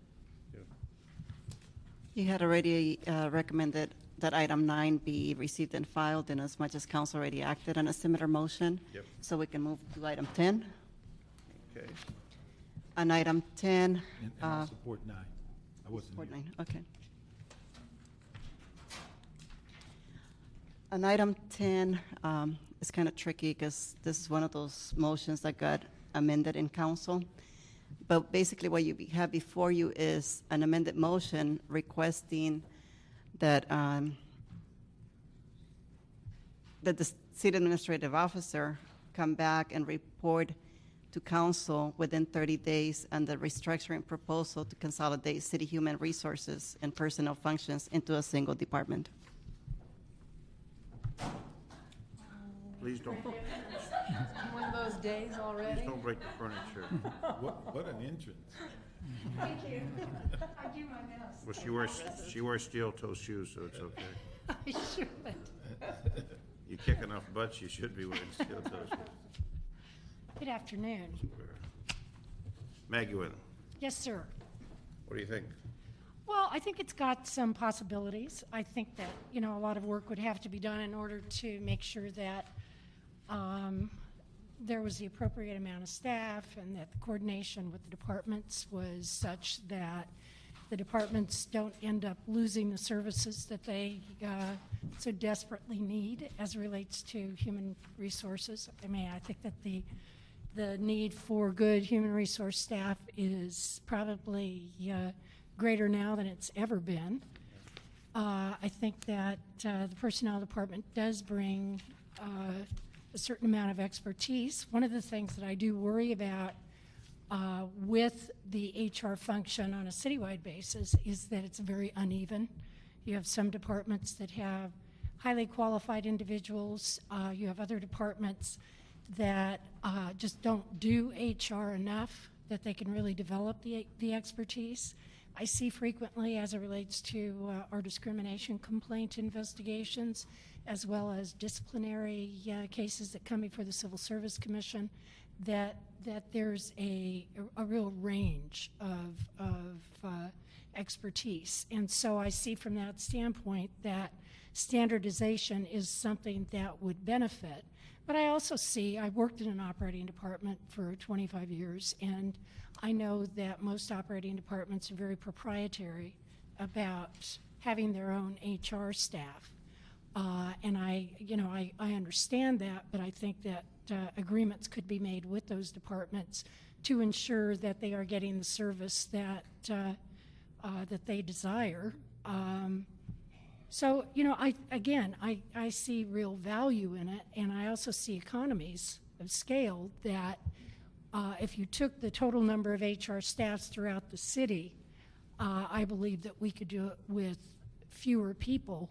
Yeah. You had already recommended that item 9 be received and filed, and as much as council already acted on a similar motion. Yep. So we can move to item 10. Okay. On item 10. And I'll support 9. I wasn't Support here. 9, okay. On item 10, it's kind of tricky because this is one of those motions that got amended in council. But basically what you have before you is an amended motion requesting that that the city administrative officer come back and report to council within 30 days on the restructuring proposal to consolidate city human resources and personnel functions into a single department. Please don't. One of those days already? Please don't break the furniture. What an entrance. Thank you. I do my best. Well, she wears steel-toe shoes, so it's okay. I should. You kick enough butts, you should be wearing steel-toe shoes. Good afternoon. Maggie, Yes, sir. what do you think? Well, I think it's got some possibilities. I think that, you know, a lot of work would have to be done in order to make sure that there was the appropriate amount of staff and that the coordination with the departments was such that the departments don't end up losing the services that they so desperately need as it relates to human resources. I mean, I think that the need for good human resource staff is probably greater now than it's ever been. I think that the personnel department does bring a certain amount of expertise. One of the things that I do worry about with the HR function on a citywide basis is that it's very uneven. You have some departments that have highly qualified individuals. You have other departments that just don't do HR enough that they can really develop the expertise. I see frequently as it relates to our discrimination complaint investigations, as well as disciplinary cases that come before the Civil Service Commission, that there's a real range of expertise. And so I see from that standpoint that standardization is something that would benefit. But I also see, I worked in an operating department for 25 years, and I know that most operating departments are very proprietary about having their own HR staff. And I understand that, but I think that agreements could be made with those departments to ensure that they are getting the service that they desire. So, I see real value in it, and I also see economies of scale that if you took the total number of HR staffs throughout the city, I believe that we could do it with fewer people.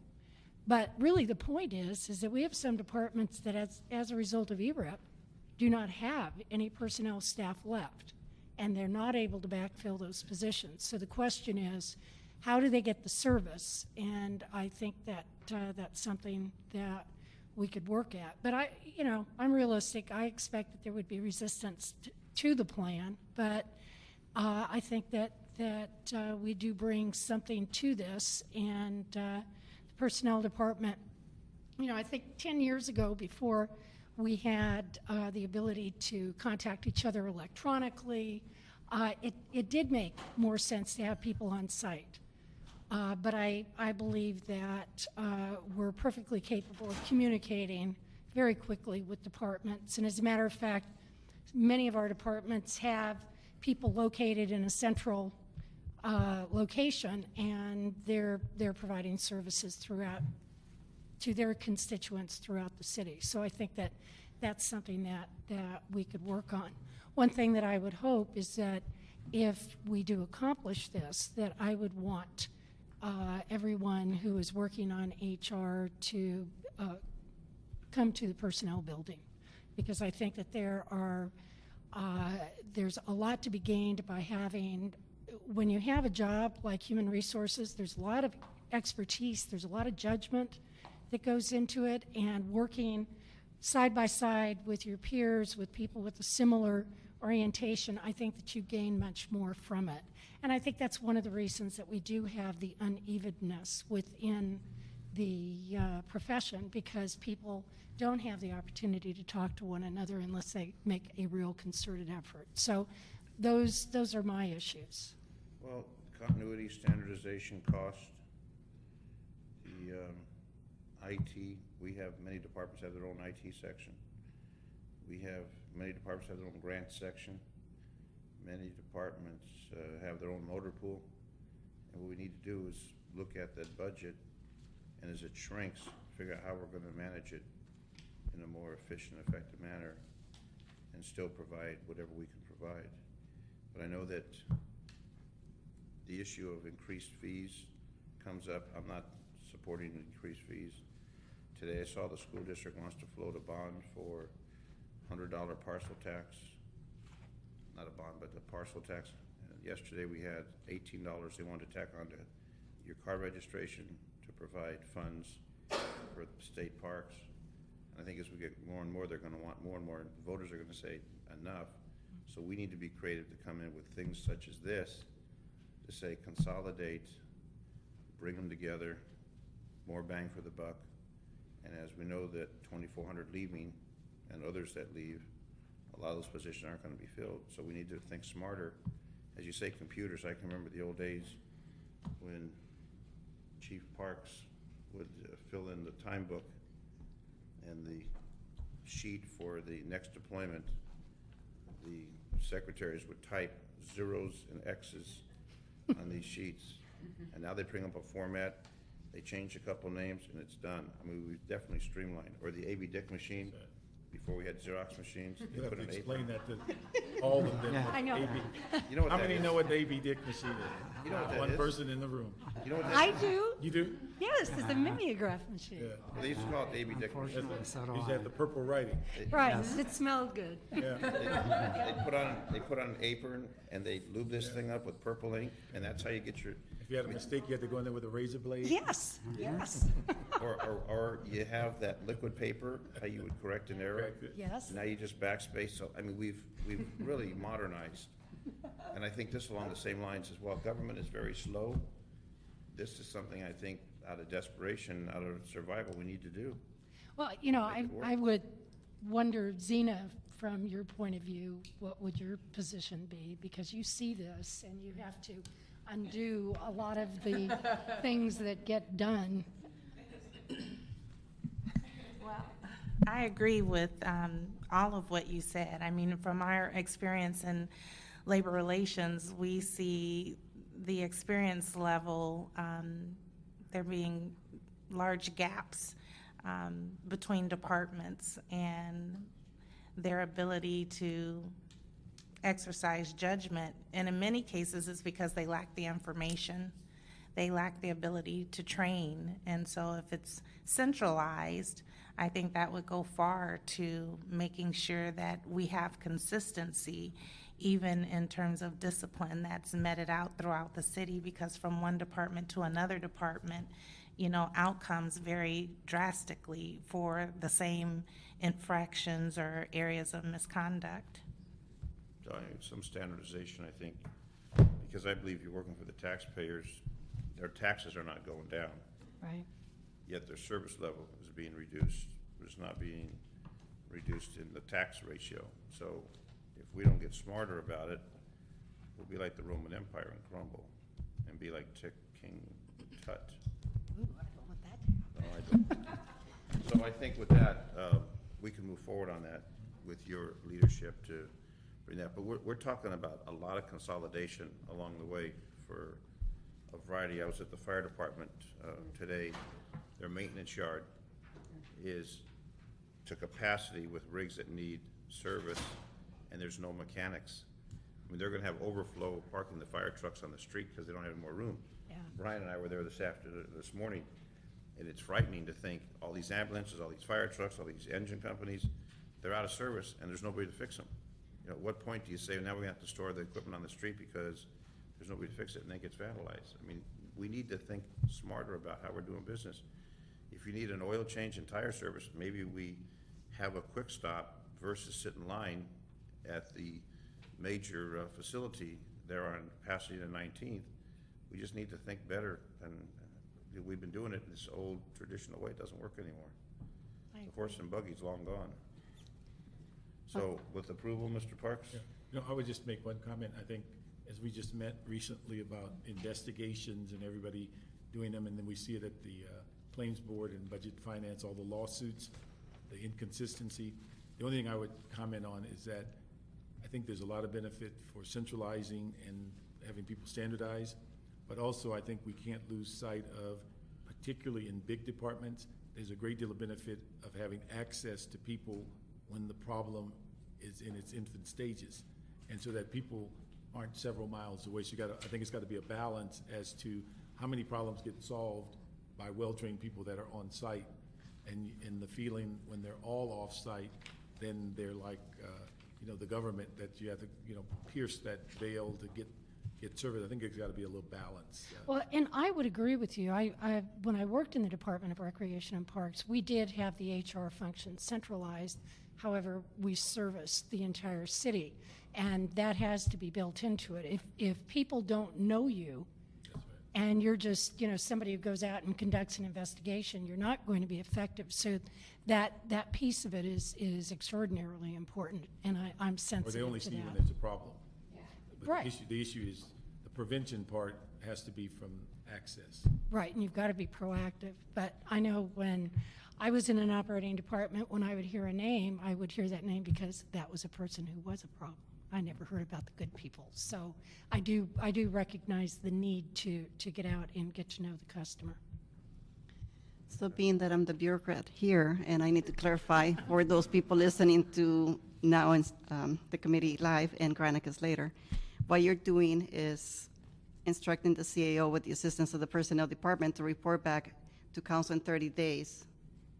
But really the point is that we have some departments that as a result of ERIP do not have any personnel staff left, and they're not able to backfill those positions. So the question is, how do they get the service? And I think that that's something that we could work at. But I'm realistic. I expect that there would be resistance to the plan, but I think that we do bring something to this, and the personnel department, I think 10 years ago, before we had the ability to contact each other electronically, it did make more sense to have people on site. But I believe that we're perfectly capable of communicating very quickly with departments. And as a matter of fact, many of our departments have people located in a central location, and they're providing services throughout to their constituents throughout the city. So I think that that's something that we could work on. One thing that I would hope is that if we do accomplish this, that I would want everyone who is working on HR to come to the personnel building, because I think that there's a lot to be gained by having, when you have a job like human resources, there's a lot of expertise, there's a lot of judgment that goes into it, and working side by side with your peers, with people with a similar orientation, I think that you gain much more from it. And I think that's one of the reasons that we do have the unevenness within the profession, because people don't have the opportunity to talk to one another unless they make a real concerted effort. So those are my issues. Well, continuity, standardization, cost, the IT, we have many departments have their own IT section. We have many departments have their own grant section. Many departments have their own motor pool. And what we need to do is look at that budget, and as it shrinks, figure out how we're going to manage it in a more efficient, effective manner, and still provide whatever we can provide. But I know that the issue of increased fees comes up. I'm not supporting increased fees. Today I saw the school district wants to float a bond for $100 parcel tax. Not a bond, but the parcel tax. Yesterday we had $18 they wanted to tack onto your car registration to provide funds for state parks. And I think as we get more and more, they're going to want more and more. Voters are going to say enough. So we need to be creative to come in with things such as this, to say consolidate, bring them together, more bang for the buck. And as we know that 2,400 leaving and others that leave, a lot of those positions aren't going to be filled. So we need to think smarter. As you say, computers, I can remember the old days, when Chief Parks would fill in the time book and the sheet for the next deployment, the secretaries would type zeros and X's on these sheets. And now they bring up a format, they change a couple names, and it's done. I mean, we've definitely streamlined. Or the A.B. Dick machine, before we had Xerox machines. they You have put to an explain apron. that to all of them. Yeah. what I know. AB You know what How that many is? know what the A.B. Dick machine is? You know what that One is? person in the room. You know what that I is? do. You do? Yes, it's a mimeograph machine. Yeah. Well, they used to call it the A.B. Dick machine. You had the purple writing. Right, it smelled good. Yeah. They put on an apron and they lube this thing up with purple ink, and that's how you get your. If you had a mistake, you had to go in there with a razor blade. Yes, yes. Or you have that liquid paper, how you would correct an error. Correct it. Yes. Now you just backspace. So I mean, we've really modernized, and I think this along the same lines as well. Government is very slow. This is something I think, out of desperation, out of survival, we need to do. Well, you know, Make it work. I would wonder, Zena, from your point of view, what would your position be? Because you see this and you have to undo a lot of the things that get done. Well, I agree with all of what you said. I mean, from our experience in labor relations, we see the experience level, there being large gaps between departments and their ability to exercise judgment. And in many cases, it's because they lack the information. They lack the ability to train. And so if it's centralized, I think that would go far to making sure that we have consistency, even in terms of discipline that's meted out throughout the city, because from one department to another department, you know, outcomes vary drastically for the same infractions or areas of misconduct. Some standardization, I think, because I believe you're working for the taxpayers. Their taxes are not going down. Right. Yet their service level is being reduced, but it's not being reduced in the tax ratio. So if we don't get smarter about it, we'll be like the Roman Empire and crumble, and be like King Tut. Ooh, I don't want that. No, I don't. So I think with that, we can move forward on that with your leadership to bring that. But we're talking about a lot of consolidation along the way for a variety. I was at the fire department today. Their maintenance yard is to capacity with rigs that need service, and there's no mechanics. I mean, they're gonna have overflow parking the fire trucks on the street because they don't have any more room. Yeah. Brian and I were there this morning, and it's frightening to think all these ambulances, all these fire trucks, all these engine companies, they're out of service and there's nobody to fix them. You know, at what point do you say, now we're gonna have to store the equipment on the street because there's nobody to fix it, and then it gets vandalized? I mean, we need to think smarter about how we're doing business. If you need an oil change and tire service, maybe we have a quick stop versus sit in line at the major facility there on Pasadena 19th. We just need to think better, and we've been doing it in this old traditional way. It doesn't work anymore. The horse and buggy's long gone. So with approval, Mr. Parks? Yeah. You know, I would just make one comment. I think as we just met recently about investigations and everybody doing them, and then we see it at the Claims Board and Budget Finance, all the lawsuits, the inconsistency. The only thing I would comment on is that I think there's a lot of benefit for centralizing and having people standardize, but also I think we can't lose sight of, particularly in big departments, there's a great deal of benefit of having access to people when the problem is in its infant stages, and so that people aren't several miles away. So I think it's got to be a balance as to how many problems get solved by well-trained people that are on site, and the feeling when they're all off-site, then they're like, you know, the government, that you have to, you know, pierce that veil to get service. I think there's got to be a little balance. Well, and I would agree with you. When I worked in the Department of Recreation and Parks, we did have the HR function centralized. However, we serviced the entire city, and that has to be built into it. If people don't know you, and you're just, you know, somebody who goes out and conducts an investigation, you're not going to be effective. So that piece of it is extraordinarily important, and I'm sensitive to that. Or they only see you when there's a problem. Right. The issue is the prevention part has to be from access. Right, and you've got to be proactive. But I know when I was in an operating department, when I would hear a name, I would hear that name because that was a person who was a problem. I never heard about the good people. So I do recognize the need to get out and get to know the customer. So being that I'm the bureaucrat here, and I need to clarify for those people listening to now in the committee live and Granicus later, what you're doing is instructing the CAO with the assistance of the personnel department to report back to council in 30 days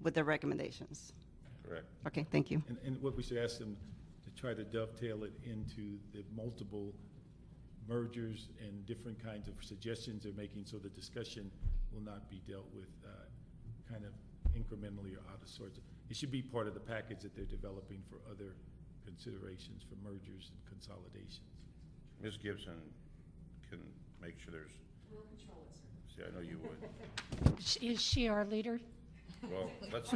with their recommendations. Correct. Okay, thank you. And what we should ask them to try to dovetail it into the multiple mergers and different kinds of suggestions they're making, so the discussion will not be dealt with kind of incrementally or out of sorts. It should be part of the package that they're developing for other considerations for mergers and consolidations. Ms. Gibson can make sure there's. We'll control it, sir. See, I know you would. Is she our leader? Well, let's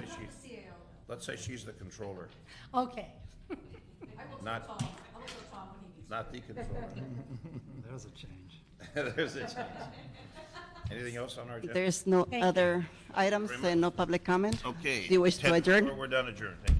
say she's the controller, Okay. not the controller. There's a change. There's a change. Anything else on our agenda? There's no Thank other items and no public comment? Okay. Do you wish to 10 adjourn? We're done adjourned. Thank you.